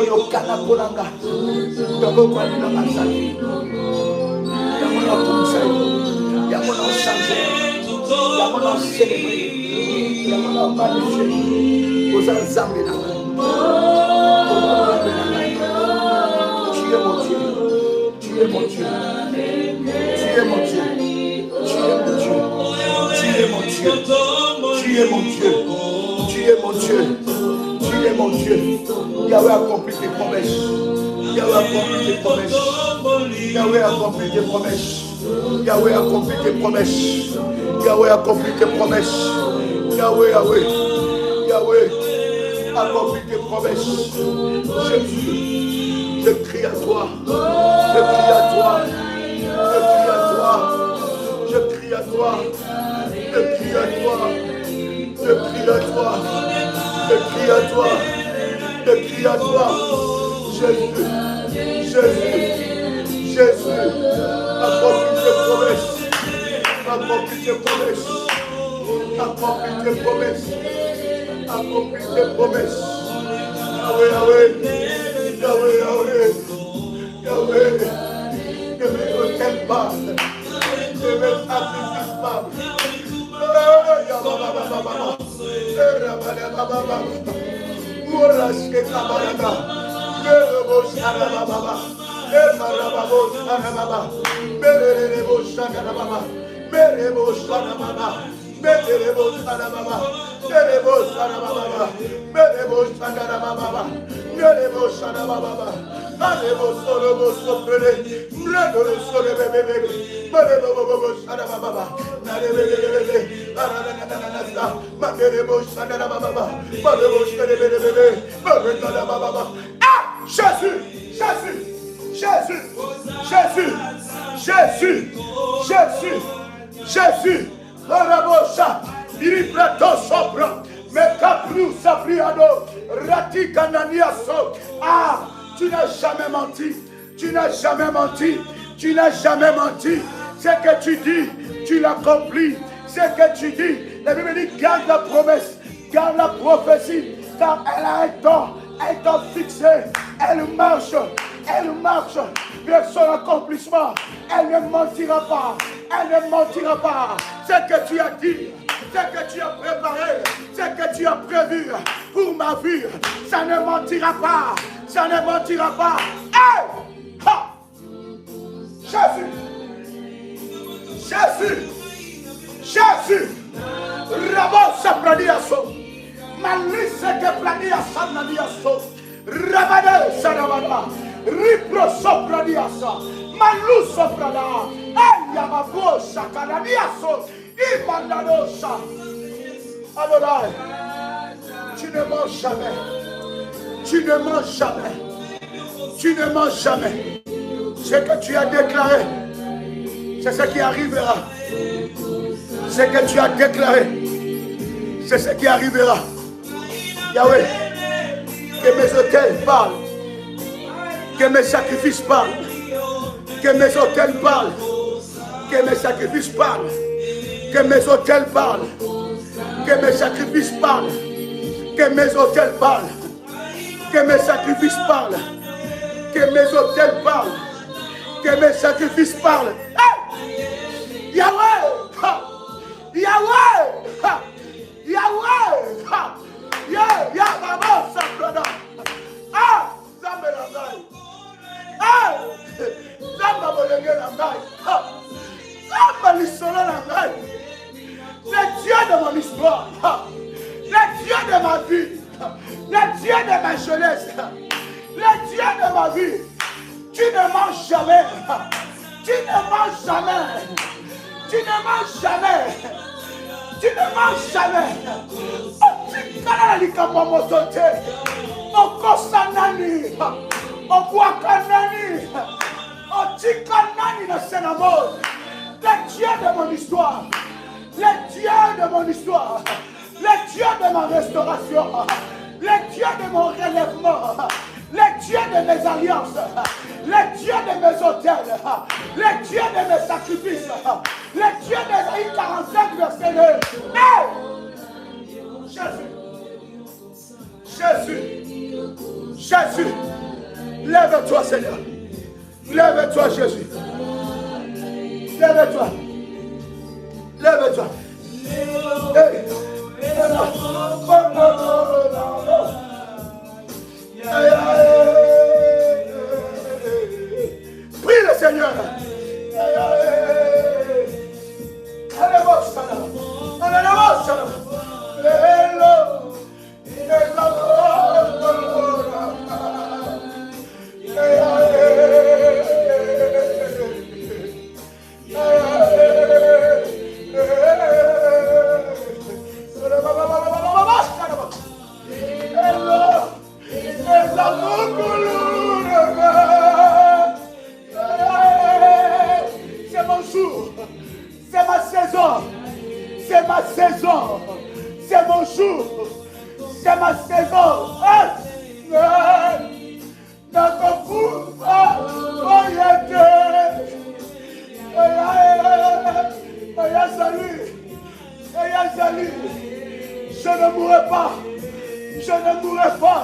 es mon Dieu. Tu es mon Dieu. Tu es mon Dieu. Tu es mon Dieu. Tu es mon Dieu. Tu es mon Dieu. Tu es mon Dieu. Yahweh accomplit tes promesses. Yahweh accomplit tes promesses. Yahweh accomplit tes promesses. Yahweh accomplit tes promesses. Yahweh accomplit tes promesses. Yahweh, Yahweh. Yahweh accomplit tes promesses. Je crie à toi. Je crie à toi. Je crie à toi. Je crie à toi. Je crie à toi. Je crie à toi. Je crie à toi. Je crie à toi. Jésus. Jésus. Jésus. Accomplis tes promesses. Accomplis tes promesses. Accomplis tes promesses. Accomplis tes promesses. Yahweh, Yahweh. Yahweh, Yahweh. Yahweh. Que mes hôtels parlent. Que mes sacrifices parlent. Jésus, Jésus, Jésus, Jésus, Jésus, Jésus, Jésus, Rabosha, Iriprato Sopra, Mekapru Sapriado, Rati Kananiaso. Ah, tu n'as jamais menti, tu n'as jamais menti, tu n'as jamais menti. Ce que tu dis, tu l'accomplis. Ce que tu dis, la Bible dit garde la promesse, garde la prophétie, car elle a un temps fixé, elle marche vers son accomplissement. Elle ne mentira pas, elle ne mentira pas. Ce que tu as dit, ce que tu as préparé, ce que tu as prévu pour ma vie, ça ne mentira pas, ça ne mentira pas. Hey! Ha! Jésus, Jésus, Jésus, Rabo Sapradiaso, Malise que Pladia Sanadiaso, Rabade Sanabada, Ripro Sopradiasa, Malus Soprada, Ayamabo Sakanadiaso, Imandadosa. Adonai, tu ne mens jamais, tu ne mens jamais, tu ne mens jamais. Ce que tu as déclaré, c'est ce qui arrivera. Ce que tu as déclaré, c'est ce qui arrivera. Yahweh, que mes autels parlent, que mes sacrifices parlent, que mes autels parlent, que mes sacrifices parlent, que mes autels parlent, que mes sacrifices parlent, que mes autels parlent, que mes sacrifices parlent, que mes autels parlent, que mes sacrifices parlent. Hey! Yahweh! Ha! Yahweh! Ha! Yahweh! Ha! Yahweh! Sabrada! Ah! Zambelangai! Ah! Zambabolengelangai! Ah! Zambalisolangai! Le Dieu de mon histoire! Le Dieu de ma vie! Le Dieu de ma jeunesse! Le Dieu de ma vie! Tu ne manges jamais! Tu ne manges jamais! Tu ne manges jamais! Tu ne manges jamais! Tu kana likamba motote! Okosanani! Okwakanani! Otikanani na senamon! Le Dieu de mon histoire! Le Dieu de mon histoire! Le Dieu de ma restauration! Le Dieu de mon relèvement! Le Dieu de mes alliances, le Dieu de mes hôtels, le Dieu de mes sacrifices, le Dieu d'Ésaïe 45, verset 2. Hey! Jésus, Jésus, Jésus, lève-toi Seigneur, lève-toi Jésus, lève-toi, lève-toi. Hey! Prie le Seigneur. C'est ma saison. Je ne mourrai pas. Je ne mourrai pas.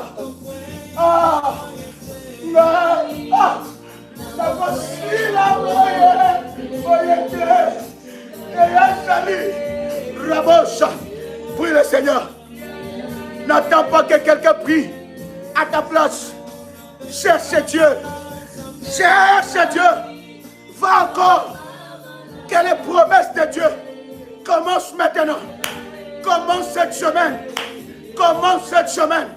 Prie le Seigneur. N'attends pas que quelqu'un prie à ta place. Cherche Dieu. Cherche Dieu. Va encore. Que les promesses de Dieu commencent maintenant. Commence cette semaine. Commence cette semaine.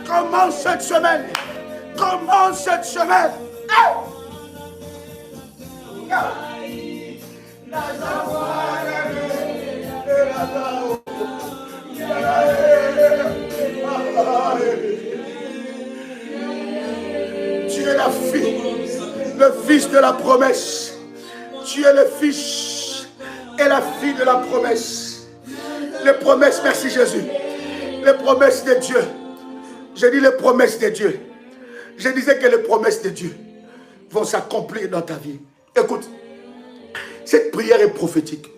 Commence cette semaine. Commence cette semaine. Tu es la fille, le fils de la promesse. Tu es le fils et la fille de la promesse. Les promesses, merci Jésus. Les promesses de Dieu. Je dis les promesses de Dieu. Je disais que les promesses de Dieu vont s'accomplir dans ta vie. Écoute, cette prière est prophétique.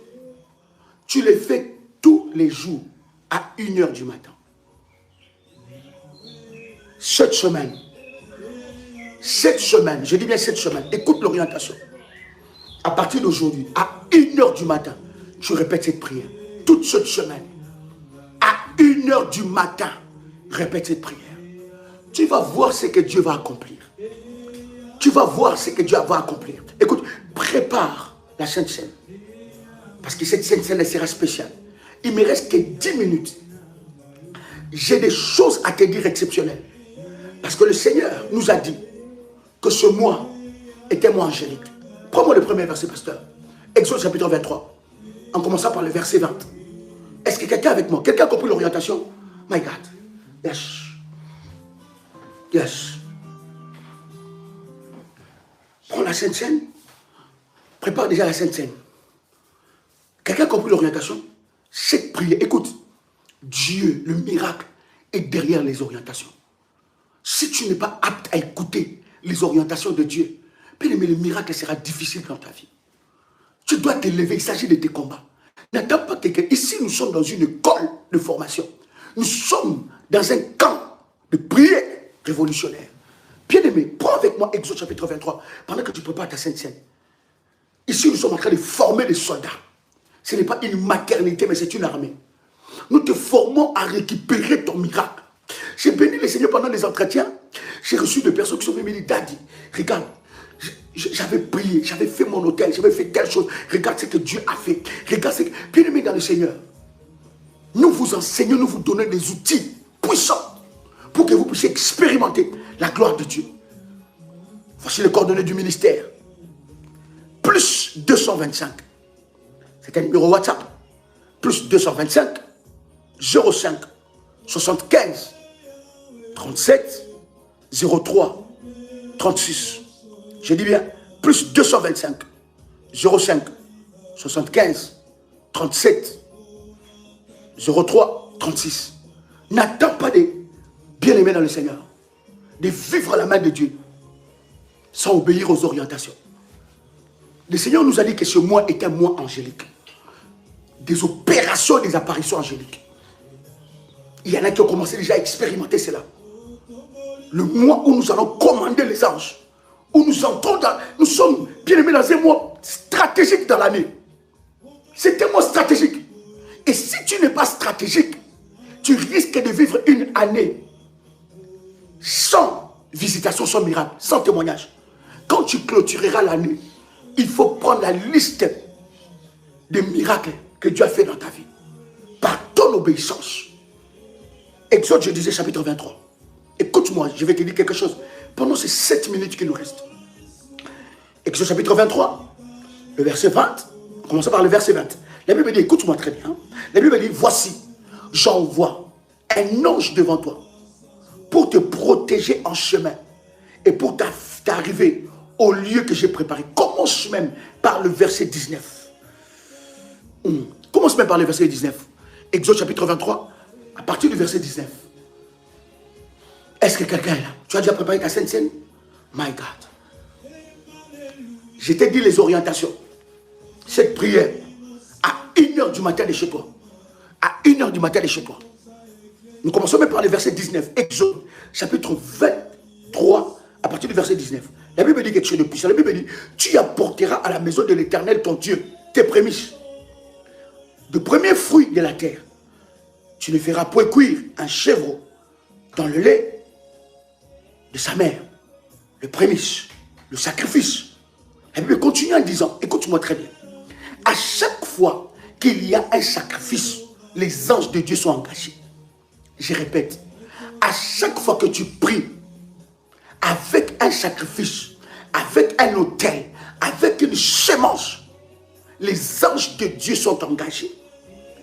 Tu les fais tous les jours à 1h du matin. Cette semaine, je dis bien cette semaine, écoute l'orientation. À partir d'aujourd'hui, à 1h du matin, tu répètes cette prière. Toute cette semaine, à 1h du matin, répète cette prière. Tu vas voir ce que Dieu va accomplir. Tu vas voir ce que Dieu va accomplir. Écoute, prépare la Sainte Seine. Parce que cette Sainte Seine sera spéciale. Il me reste que 10 minutes. J'ai des choses à te dire exceptionnelles. Parce que le Seigneur nous a dit que ce mois était mois angélique. Prends-moi le premier verset, pasteur. Exode chapitre 23. En commençant par le verset 20. Est-ce que quelqu'un avec moi? Quelqu'un a compris l'orientation? My God. Yes. Yes. Prends la Sainte Seine. Prépare déjà la Sainte Seine. Quelqu'un a compris l'orientation? Cette prière, écoute, Dieu, le miracle, est derrière les orientations. Si tu n'es pas apte à écouter les orientations de Dieu, bien aimé, le miracle sera difficile dans ta vie. Tu dois t'élever, il s'agit de tes combats. N'attends pas quelqu'un. Ici, nous sommes dans une école de formation. Nous sommes dans un camp de prière révolutionnaire. Bien aimé, prends avec moi Exode chapitre 23, pendant que tu prépares ta Sainte Seine. Ici, nous sommes en train de former des soldats. Ce n'est pas une maternité, mais c'est une armée. Nous te formons à récupérer ton miracle. J'ai béni le Seigneur pendant les entretiens. J'ai reçu des personnes qui sont venues me dire, Daddy, regarde, j'avais prié, j'avais fait mon hôtel, j'avais fait telle chose. Regarde ce que Dieu a fait. Regarde ce que... Bien aimé dans le Seigneur, nous vous enseignons, nous vous donnons des outils puissants pour que vous puissiez expérimenter la gloire de Dieu. Voici les coordonnées du ministère. Plus 225. C'est un numéro WhatsApp. Plus 225 05 75 37 03 36. Je dis bien, plus 225 05 75 37 03 36. N'attends pas des bien-aimés dans le Seigneur, de vivre à la main de Dieu sans obéir aux orientations. Le Seigneur nous a dit que ce mois est un mois angélique. Des opérations, des apparitions angéliques. Il y en a qui ont commencé déjà à expérimenter cela. Le mois où nous allons commander les anges, où nous entrons dans, nous sommes bien aimés dans un mois stratégique dans l'année. C'est un mois stratégique. Et si tu n'es pas stratégique, tu risques de vivre une année sans visitation, sans miracle, sans témoignage. Quand tu clôtureras l'année, il faut prendre la liste des miracles que Dieu a fait dans ta vie. Par ton obéissance. Exode, je disais, chapitre 23. Écoute-moi, je vais te dire quelque chose. Pendant ces 7 minutes qui nous restent. Exode, chapitre 23, le verset 20. Commençons par le verset 20. La Bible dit, écoute-moi très bien. La Bible dit, voici, j'envoie un ange devant toi pour te protéger en chemin et pour t'arriver au lieu que j'ai préparé. Commence même par le verset 19. Commence même par le verset 19. Exode chapitre 23, À partir du verset 19. Est-ce que quelqu'un est là? Tu as déjà préparé ta Sainte Seine? My God. Je t'ai dit les orientations. Cette prière, à 1h du matin de chez toi. À 1h du matin de chez toi. Nous commençons même par le verset 19. Exode, chapitre 23, à partir du verset 19. La Bible dit quelque chose de puissant. La Bible dit, tu apporteras à la maison de l'Éternel ton Dieu tes prémices, de premiers fruits de la terre. Tu ne feras point cuire un chèvre dans le lait de sa mère, le prémice, le sacrifice. La Bible continue en disant, écoute-moi très bien, à chaque fois qu'il y a un sacrifice, les anges de Dieu sont engagés. Je répète, à chaque fois que tu pries avec un sacrifice, avec un autel, avec une sémence, les anges de Dieu sont engagés.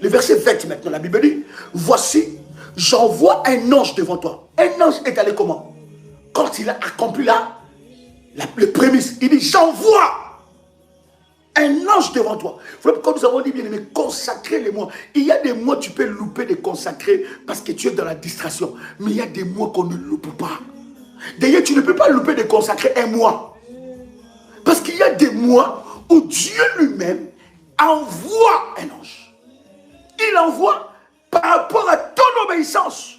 Le verset 20 maintenant, la Bible dit, voici, j'envoie un ange devant toi. Un ange est allé comment? Quand il a accompli le prémisse, il dit, j'envoie un ange devant toi. Voilà pourquoi nous avons dit, bien aimé, consacrer les mois. Il y a des mois, tu peux louper de consacrer parce que tu es dans la distraction. Mais il y a des mois qu'on ne loupe pas. D'ailleurs, tu ne peux pas louper de consacrer un mois. Parce qu'il y a des mois où Dieu lui-même envoie un ange. Il envoie par rapport à ton obéissance.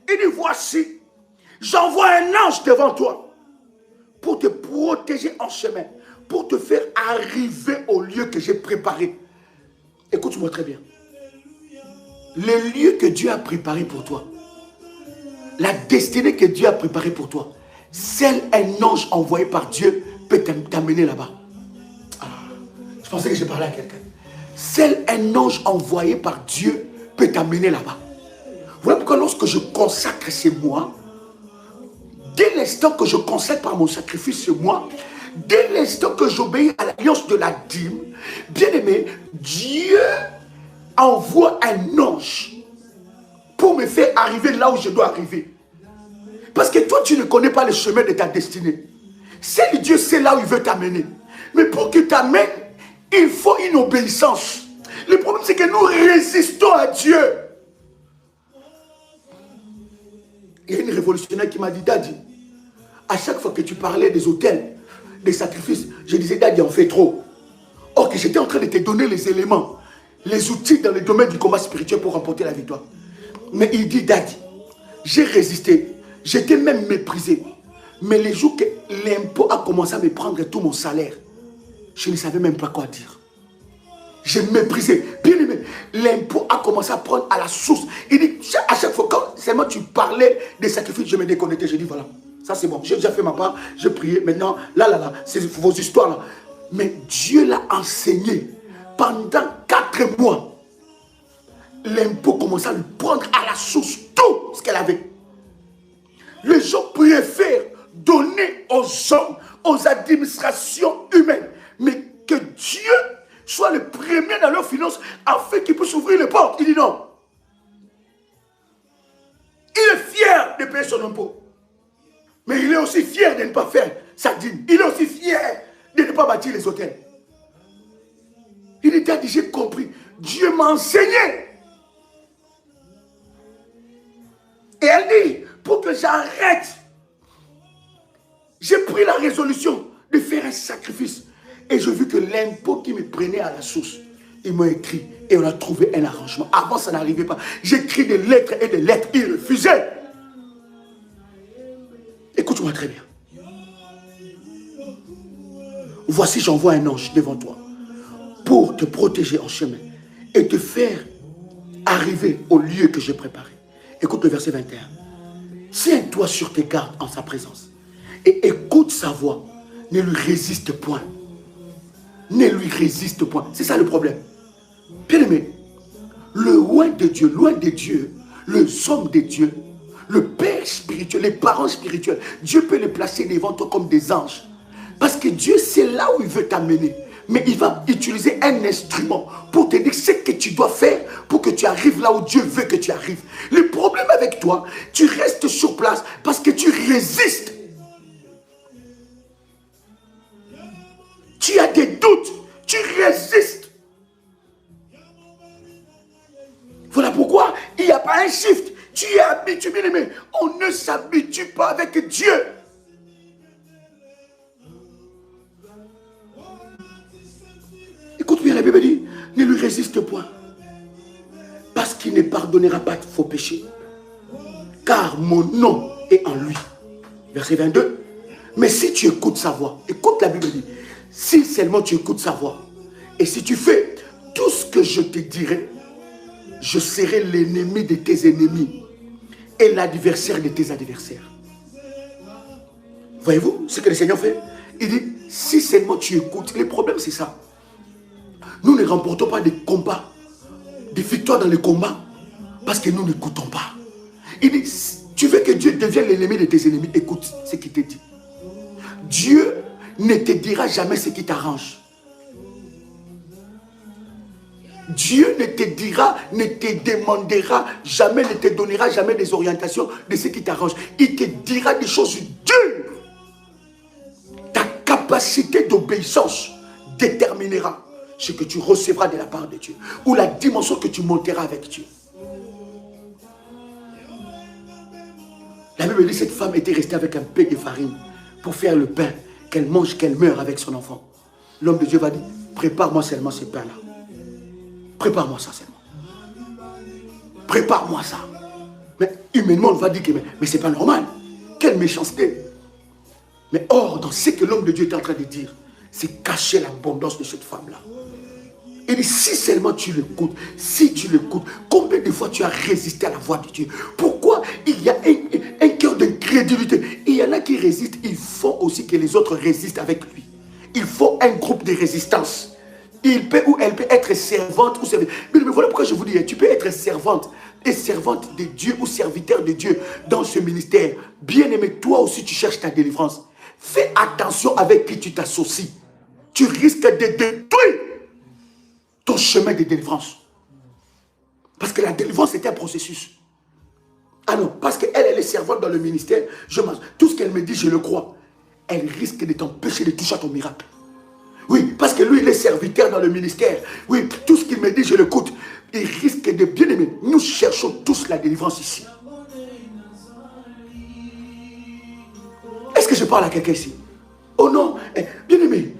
Il dit, voici, j'envoie un ange devant toi pour te protéger en chemin, pour te faire arriver au lieu que j'ai préparé. Écoute-moi très bien. Le lieu que Dieu a préparé pour toi, la destinée que Dieu a préparée pour toi, seul un ange envoyé par Dieu peut t'amener là-bas. Ah, je pensais que je parlais à quelqu'un. Seul un ange envoyé par Dieu peut t'amener là-bas. Voilà pourquoi lorsque je consacre ces mois, dès l'instant que je consacre par mon sacrifice ce mois, dès l'instant que j'obéis à l'alliance de la dîme, bien aimé, Dieu envoie un ange pour me faire arriver là où je dois arriver. Parce que toi, tu ne connais pas le chemin de ta destinée. Seul Dieu sait là où il veut t'amener. Mais pour qu'il t'amène, il faut une obéissance. Le problème, c'est que nous résistons à Dieu. Il y a une révolutionnaire qui m'a dit, Daddy, à chaque fois que tu parlais des autels, des sacrifices, je disais, Daddy, on fait trop. Or que j'étais en train de te donner les éléments, les outils dans le domaine du combat spirituel pour remporter la victoire. Mais il dit, Daddy, j'ai résisté, j'étais même méprisé. Mais les jours que l'impôt a commencé à me prendre tout mon salaire, je ne savais même pas quoi dire. J'ai méprisé. Bien aimé, l'impôt a commencé à prendre à la source. Il dit, à chaque fois, quand seulement tu parlais des sacrifices, je me déconnectais. Je dis, voilà, ça c'est bon. J'ai déjà fait ma part, j'ai prié. Maintenant, là, c'est vos histoires là. Mais Dieu l'a enseigné. Pendant 4 mois, l'impôt commençait à lui prendre à la source tout ce qu'elle avait. Les gens préfèrent donner aux hommes, aux administrations humaines. Mais que Dieu soit le premier dans leurs finances afin qu'ils puissent ouvrir les portes. Il dit non. Il est fier de payer son impôt. Mais il est aussi fier de ne pas faire sa dîme. Il est aussi fier de ne pas bâtir les hôtels. Il dit, Daddy, j'ai compris. Dieu m'a enseigné. Et elle dit, pour que j'arrête, j'ai pris la résolution de faire un sacrifice. Et j'ai vu que l'impôt qui me prenait à la source, ils m'ont écrit et on a trouvé un arrangement. Avant, ça n'arrivait pas. J'écris des lettres et des lettres. Ils refusaient. Écoute-moi très bien. Voici, j'envoie un ange devant toi pour te protéger en chemin et te faire arriver au lieu que j'ai préparé. Écoute le verset 21. Tiens-toi sur tes gardes en sa présence et écoute sa voix. Ne lui résiste point. Ne lui résiste point. C'est ça le problème. Bien aimé, le loin de Dieu, les hommes de Dieu, le Père spirituel, les parents spirituels, Dieu peut les placer devant toi comme des anges. Parce que Dieu, c'est là où il veut t'amener. Mais il va utiliser un instrument pour te dire ce que tu dois faire pour que tu arrives là où Dieu veut que tu arrives. Le problème avec toi, tu restes sur place parce que tu résistes. Tu as des doutes, tu résistes. Voilà pourquoi il n'y a pas a un shift. Tu es habitué, bien aimé. On ne s'habitue pas avec Dieu. Écoute bien, la Bible dit, ne lui résiste point. Parce qu'il ne pardonnera pas de faux péchés. Car mon nom est en lui. Verset 22. Mais si tu écoutes sa voix, écoute la Bible dit, si seulement tu écoutes sa voix, et si tu fais tout ce que je te dirai, je serai l'ennemi de tes ennemis et l'adversaire de tes adversaires. Voyez-vous ce que le Seigneur fait? Il dit, si seulement tu écoutes, le problème c'est ça. Nous ne remportons pas des combats, des victoires dans les combats, parce que nous n'écoutons pas. Il dit, tu veux que Dieu devienne l'ennemi de tes ennemis, écoute ce qu'il te dit. Dieu ne te dira jamais ce qui t'arrange. Dieu ne te dira, ne te demandera jamais, ne te donnera jamais des orientations de ce qui t'arrange. Il te dira des choses dures. Ta capacité d'obéissance déterminera ce que tu recevras de la part de Dieu, ou la dimension que tu monteras avec Dieu. La Bible dit, cette femme était restée avec un peu de farine pour faire le pain, qu'elle mange, qu'elle meure avec son enfant. L'homme de Dieu va dire, prépare-moi seulement ce pain-là. Prépare-moi ça seulement. Prépare-moi ça. Mais humainement, on va dire que mais c'est pas normal. Quelle méchanceté. Mais or, dans ce que l'homme de Dieu est en train de dire, c'est cacher l'abondance de cette femme-là. Il dit, si seulement tu l'écoutes, si tu l'écoutes, combien de fois tu as résisté à la voix de Dieu? Pourquoi il y a un cœur d'incrédulité? Il y en a qui résistent, il faut aussi que les autres résistent avec lui. Il faut un groupe de résistance. Il peut ou elle peut être servante ou serviteur. Mais voilà pourquoi je vous dis, tu peux être servante et servante de Dieu ou serviteur de Dieu dans ce ministère. Bien aimé, toi aussi tu cherches ta délivrance. Fais attention avec qui tu t'associes. Tu risques de détruire ton chemin de délivrance. Parce que la délivrance est un processus. Ah non, parce qu'elle est servante dans le ministère, je mange. Tout ce qu'elle me dit, je le crois. Elle risque de t'empêcher de toucher à ton miracle. Oui, parce que lui, il est serviteur dans le ministère. Oui, tout ce qu'il me dit, je l'écoute. Il risque de bien aimer. Nous cherchons tous la délivrance ici. Est-ce que je parle à quelqu'un ici? Oh non, bien aimé.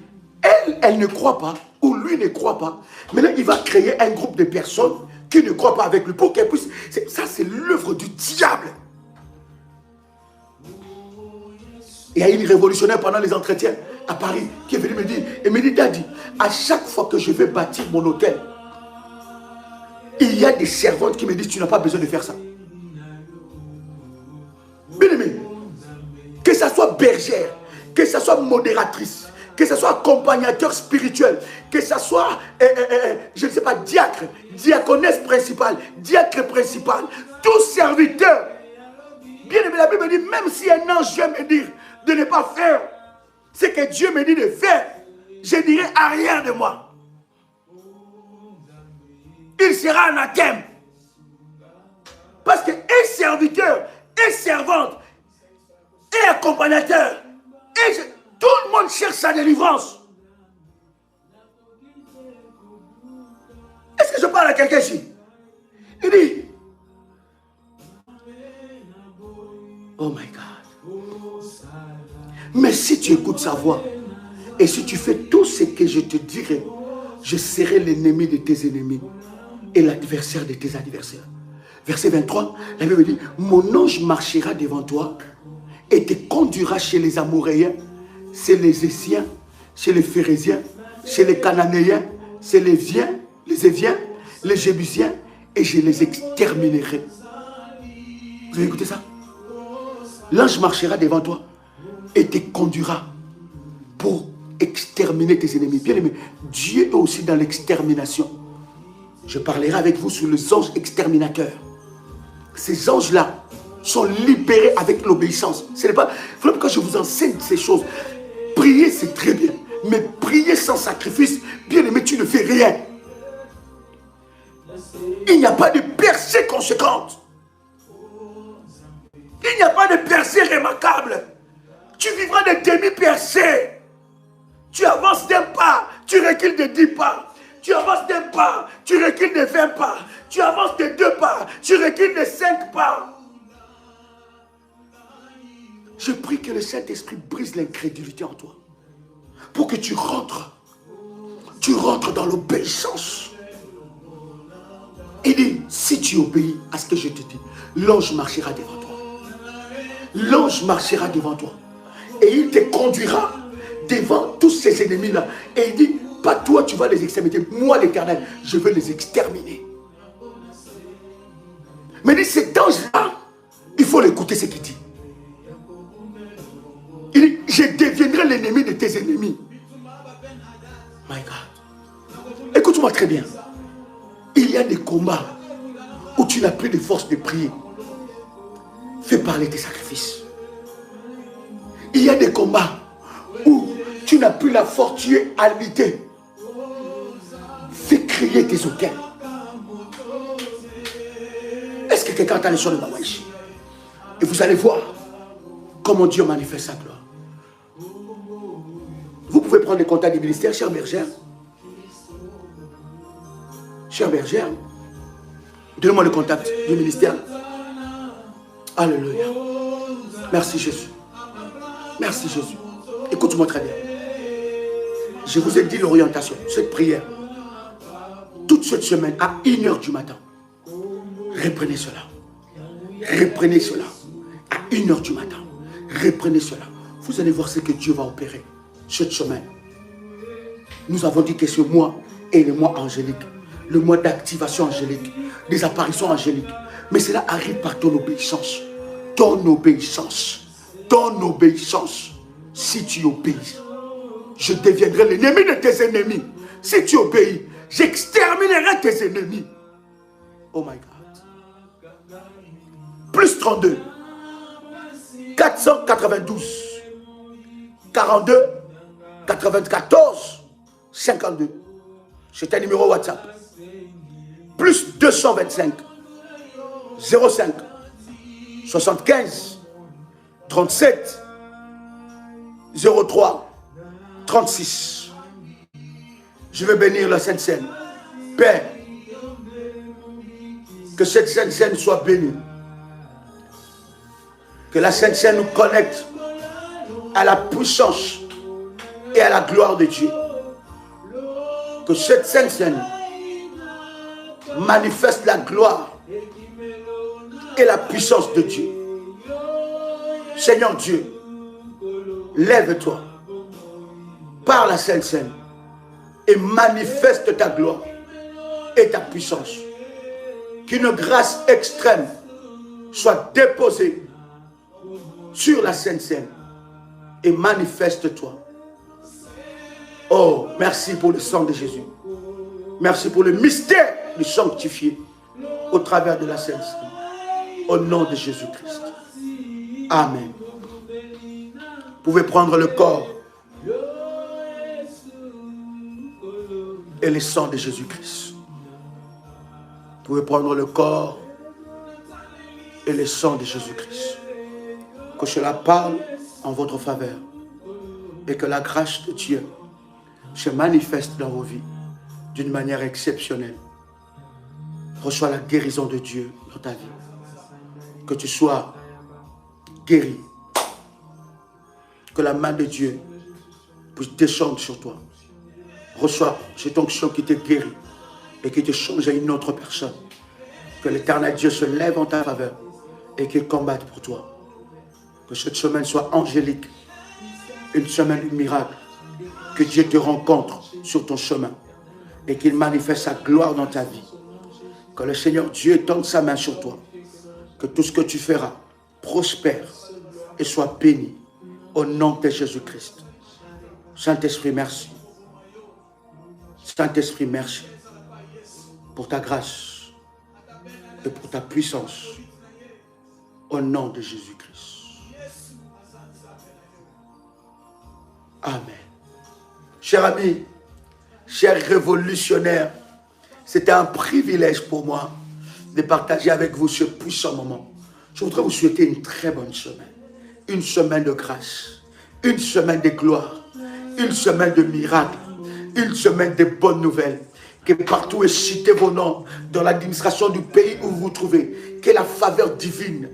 Elle ne croit pas, ou lui ne croit pas. Maintenant, il va créer un groupe de personnes qui ne croient pas avec lui pour qu'elle puisse... Ça, c'est l'œuvre du diable. Il y a une révolutionnaire pendant les entretiens à Paris qui est venu me dire, et me dit, Daddy, à chaque fois que je vais bâtir mon hôtel, il y a des servantes qui me disent, tu n'as pas besoin de faire ça. Bien aimé, que ça soit bergère, que ça soit modératrice, que ce soit accompagnateur spirituel, que ce soit, je ne sais pas, diacre, diaconesse principale, diacre principal, tout serviteur. Bien aimé, la Bible dit, même si un ange vient me dire de ne pas faire ce que Dieu me dit de faire, je dirai à rien de moi. Il sera anathème. Parce que un serviteur, un servante, un accompagnateur, tout le monde cherche sa délivrance. Est-ce que je parle à quelqu'un ici? Il dit, oh my God. Mais si tu écoutes sa voix, et si tu fais tout ce que je te dirai, je serai l'ennemi de tes ennemis et l'adversaire de tes adversaires. Verset 23, la Bible dit, mon ange marchera devant toi et te conduira chez les Amoréens, chez les Essiens, chez les Phérésiens, chez les Cananéens, chez les Éviens, les Jébusiens, et je les exterminerai. Vous avez écouté ça? L'ange marchera devant toi et te conduira pour exterminer tes ennemis. Bien aimé, Dieu est aussi dans l'extermination. Je parlerai avec vous sur les anges exterminateurs. Ces anges-là sont libérés avec l'obéissance. Ce n'est pas... Voilà pourquoi je vous enseigne ces choses. Prier, c'est très bien. Mais prier sans sacrifice, bien aimé, tu ne fais rien. Il n'y a pas de percée conséquente. Il n'y a pas de percée remarquable. Tu vivras de demi-percées. Tu avances d'un pas, tu recules de 10 pas. Tu avances d'un pas, tu recules de 20 pas. Tu avances de 2 pas, tu recules de 5 pas. Je prie que le Saint-Esprit brise l'incrédulité en toi. Pour que tu rentres dans l'obéissance. Il dit, si tu obéis à ce que je te dis, l'ange marchera devant toi. L'ange marchera devant toi. Et il te conduira devant tous ces ennemis-là. Et il dit, pas toi tu vas les exterminer. Moi l'Éternel, je veux les exterminer. Mais il dit, cet ange-là, il faut l'écouter ce qu'il dit. Il dit, je deviendrai l'ennemi de tes ennemis. My God. Écoute-moi très bien. Il y a des combats où tu n'as plus de force de prier. Fais parler tes sacrifices. Il y a des combats où tu n'as plus la force, tu es alité. Fais crier tes autels. Est-ce que quelqu'un entend les sons de Mawaïchi? Et vous allez voir comment Dieu manifeste sa gloire. Vous pouvez prendre les contacts du ministère, chère bergère. Chère bergère, donnez-moi le contact du ministère. Alléluia. Merci Jésus. Merci Jésus. Écoute-moi très bien. Je vous ai dit l'orientation, cette prière. Toute cette semaine, à 1h du matin. Reprenez cela. Reprenez cela. À 1h du matin. Reprenez cela. Vous allez voir ce que Dieu va opérer cette semaine. Nous avons dit que ce mois est le mois angélique. Le mois d'activation angélique. Des apparitions angéliques. Mais cela arrive par ton obéissance. Ton obéissance. Ton obéissance. Si tu obéis, je deviendrai l'ennemi de tes ennemis. Si tu obéis, j'exterminerai tes ennemis. Oh my God. Plus 32. 492. 42. 94. 52. C'est un numéro WhatsApp. Plus 225. 05. 75. 37. 03. 36. Je vais bénir la Sainte Seine. Père, que cette Sainte Seine soit bénie. Que la Sainte Seine nous connecte à la puissance et à la gloire de Dieu. Que cette Sainte Seine manifeste la gloire et la puissance de Dieu. Seigneur Dieu, lève-toi par la Sainte Seine et manifeste ta gloire et ta puissance. Qu'une grâce extrême soit déposée sur la Sainte Seine et manifeste-toi. Oh, merci pour le sang de Jésus. Merci pour le mystère du sanctifié au travers de la Sainte Seine. Au nom de Jésus-Christ. Amen. Vous pouvez prendre le corps et le sang de Jésus-Christ. Vous pouvez prendre le corps et le sang de Jésus-Christ. Que cela parle en votre faveur et que la grâce de Dieu se manifeste dans vos vies d'une manière exceptionnelle. Reçois la guérison de Dieu dans ta vie. Que tu sois guéri. Que la main de Dieu puisse descendre sur toi. Reçois cette onction qui te guérit et qui te change à une autre personne. Que l'Éternel Dieu se lève en ta faveur et qu'il combatte pour toi. Que cette semaine soit angélique, une semaine de miracle. Que Dieu te rencontre sur ton chemin et qu'il manifeste sa gloire dans ta vie. Que le Seigneur Dieu tende sa main sur toi. Que tout ce que tu feras prospère et soit béni au nom de Jésus-Christ. Saint-Esprit, merci. Saint-Esprit, merci pour ta grâce et pour ta puissance au nom de Jésus-Christ. Amen. Chers amis, chers révolutionnaires, c'était un privilège pour moi de partager avec vous ce puissant moment. Je voudrais vous souhaiter une très bonne semaine. Une semaine de grâce, une semaine de gloire, une semaine de miracles, une semaine de bonnes nouvelles. Que partout est cité vos noms dans l'administration du pays où vous vous trouvez. Que la faveur divine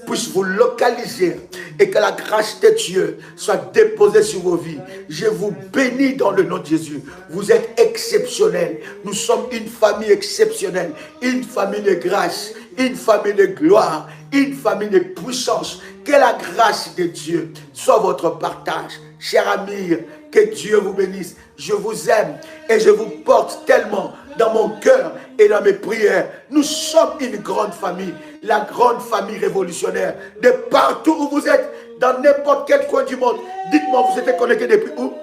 puisse vous localiser et que la grâce de Dieu soit déposée sur vos vies. Je vous bénis dans le nom de Jésus. Vous êtes exceptionnels. Nous sommes une famille exceptionnelle, une famille de grâce, une famille de gloire, une famille de puissance. Que la grâce de Dieu soit votre partage. Cher ami, que Dieu vous bénisse. Je vous aime et je vous porte tellement dans mon cœur et dans mes prières. Nous sommes une grande famille, la grande famille révolutionnaire. De partout où vous êtes, dans n'importe quel coin du monde. Dites-moi, vous êtes connectés depuis où?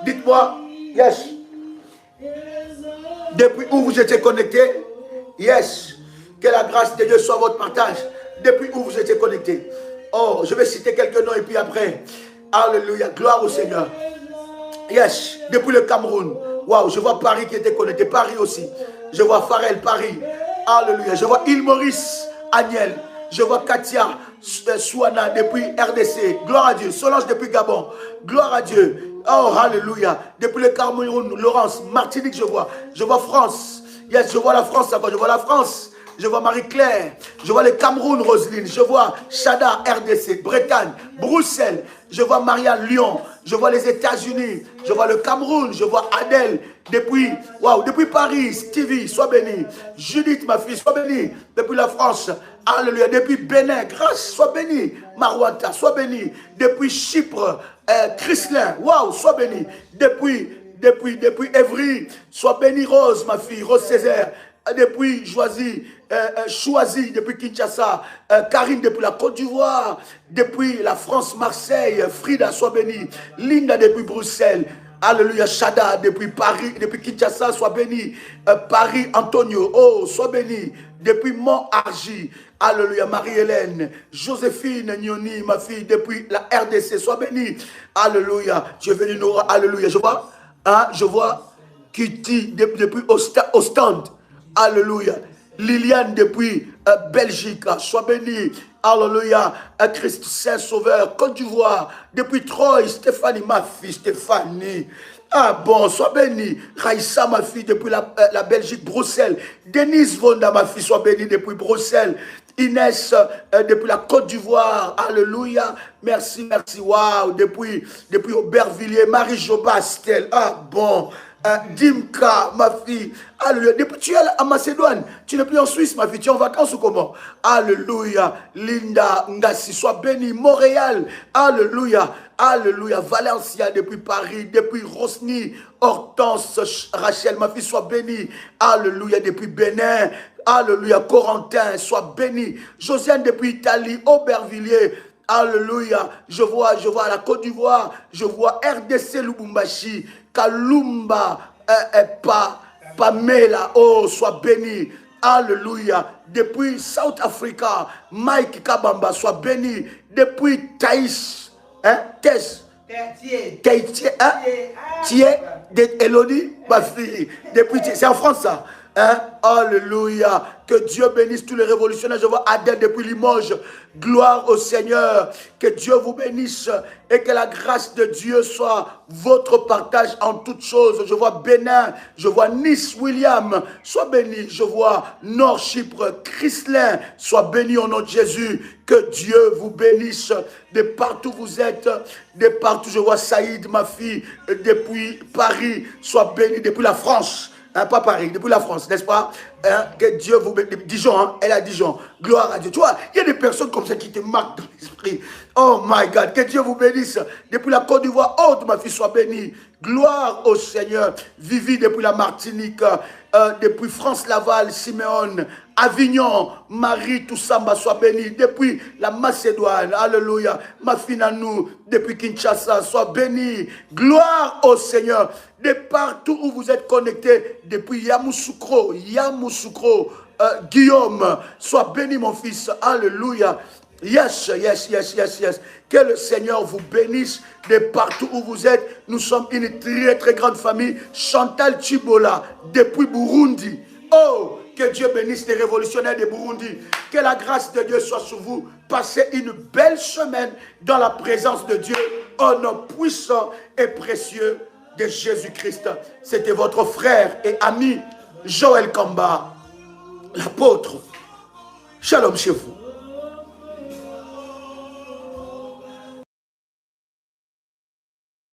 Dites-moi, yes. Depuis où vous étiez connectés? Yes. Que la grâce de Dieu soit votre partage. Depuis où vous étiez connectés? Oh, je vais citer quelques noms et puis après. Alléluia, gloire au Seigneur. Yes, depuis le Cameroun. Waouh, je vois Paris qui était connecté. Paris aussi. Je vois Farel, Paris. Alléluia. Je vois Île Maurice, Agnel. Je vois Katia, Souana depuis RDC. Gloire à Dieu. Solange depuis Gabon. Gloire à Dieu. Oh, alléluia. Depuis le Cameroun, Laurence, Martinique, je vois. Je vois France. Yes, je vois la France là-bas. Je vois la France. Je vois Marie-Claire, je vois le Cameroun, Roselyne, je vois Chada, RDC, Bretagne, Bruxelles, je vois Maria, Lyon, je vois les États-Unis, je vois le Cameroun, je vois Adèle, depuis Paris, Stevie, sois béni, Judith, ma fille, sois béni, depuis la France, alléluia, depuis Bénin, grâce, sois béni, Marwanta, sois béni, depuis Chypre, Chrislin, waouh, sois béni, depuis Évry, sois béni, Rose, ma fille, Rose Césaire, depuis Choisi, depuis Kinshasa, Karine depuis la Côte d'Ivoire, depuis la France, Marseille, Frida, sois béni, Linda depuis Bruxelles, alléluia, Chada depuis Paris, depuis Kinshasa, sois béni, Paris, Antonio, oh, sois béni, depuis Mont-Argy, alléluia, Marie-Hélène, Joséphine, Nioni, ma fille, depuis la RDC, sois béni, alléluia, tu es venu nous, alléluia, je vois Kitty depuis Ostende. Alléluia. Liliane depuis Belgique, sois béni. Alléluia. Christ Saint-Sauveur, Côte d'Ivoire, depuis Troyes, Stéphanie, ma fille, Stéphanie. Ah bon, sois béni. Raïssa, ma fille, depuis la Belgique, Bruxelles. Denise Vonda, ma fille, sois béni depuis Bruxelles. Inès, depuis la Côte d'Ivoire, alléluia, merci, merci, waouh, depuis Aubervilliers, Marie-Jo Bastel, ah bon, Dimka, ma fille, alléluia, depuis tu es à Macédoine, tu n'es plus en Suisse, ma fille, tu es en vacances ou comment? Alléluia, Linda, Ngassi, sois béni, Montréal, alléluia, alléluia, Valencia, depuis Paris, depuis Rosny, Hortense, Rachel, ma fille, sois bénie, alléluia, depuis Bénin, alléluia, Corentin, sois béni. Josiane depuis Italie, Aubervilliers, alléluia. Je vois la Côte d'Ivoire, je vois RDC Lubumbashi, Kalumba, Pamela, oh, sois béni. Alléluia. Depuis South Africa, Mike Kabamba, sois béni. Depuis Thaïs, Tess. Elodie, ma fille. Depuis, c'est en France ça. Alléluia. Que Dieu bénisse tous les révolutionnaires. Je vois Adèle depuis Limoges. Gloire au Seigneur. Que Dieu vous bénisse et que la grâce de Dieu soit votre partage en toutes choses. Je vois Bénin. Je vois Nice, William. Sois béni. Je vois Nord Chypre, Chrislin. Sois béni au nom de Jésus. Que Dieu vous bénisse de partout où vous êtes. De partout. Je vois Saïd, ma fille, depuis Paris. Sois béni depuis la France. Pas Paris, depuis la France, n'est-ce pas? Que Dieu vous bénisse. Dijon, elle a Dijon. Gloire à Dieu. Tu vois, il y a des personnes comme ça qui te marquent dans l'esprit. Oh my God, que Dieu vous bénisse. Depuis la Côte d'Ivoire, oh, ma fille, sois bénie. Gloire au Seigneur. Vivi depuis la Martinique, depuis France Laval, Siméon, Avignon, Marie Toussamba, sois bénie. Depuis la Macédoine, alléluia. Ma fille Nanou, depuis Kinshasa, sois bénie. Gloire au Seigneur. De partout où vous êtes connectés, depuis Yamoussoukro, Guillaume, sois béni mon fils, alléluia. Yes. Que le Seigneur vous bénisse de partout où vous êtes. Nous sommes une très très grande famille. Chantal Chibola, depuis Burundi. Oh, que Dieu bénisse les révolutionnaires de Burundi. Que la grâce de Dieu soit sur vous. Passez une belle semaine dans la présence de Dieu. Au nom puissant et précieux de Jésus-Christ. C'était votre frère et ami Joël Kamba, l'apôtre. Shalom chez vous.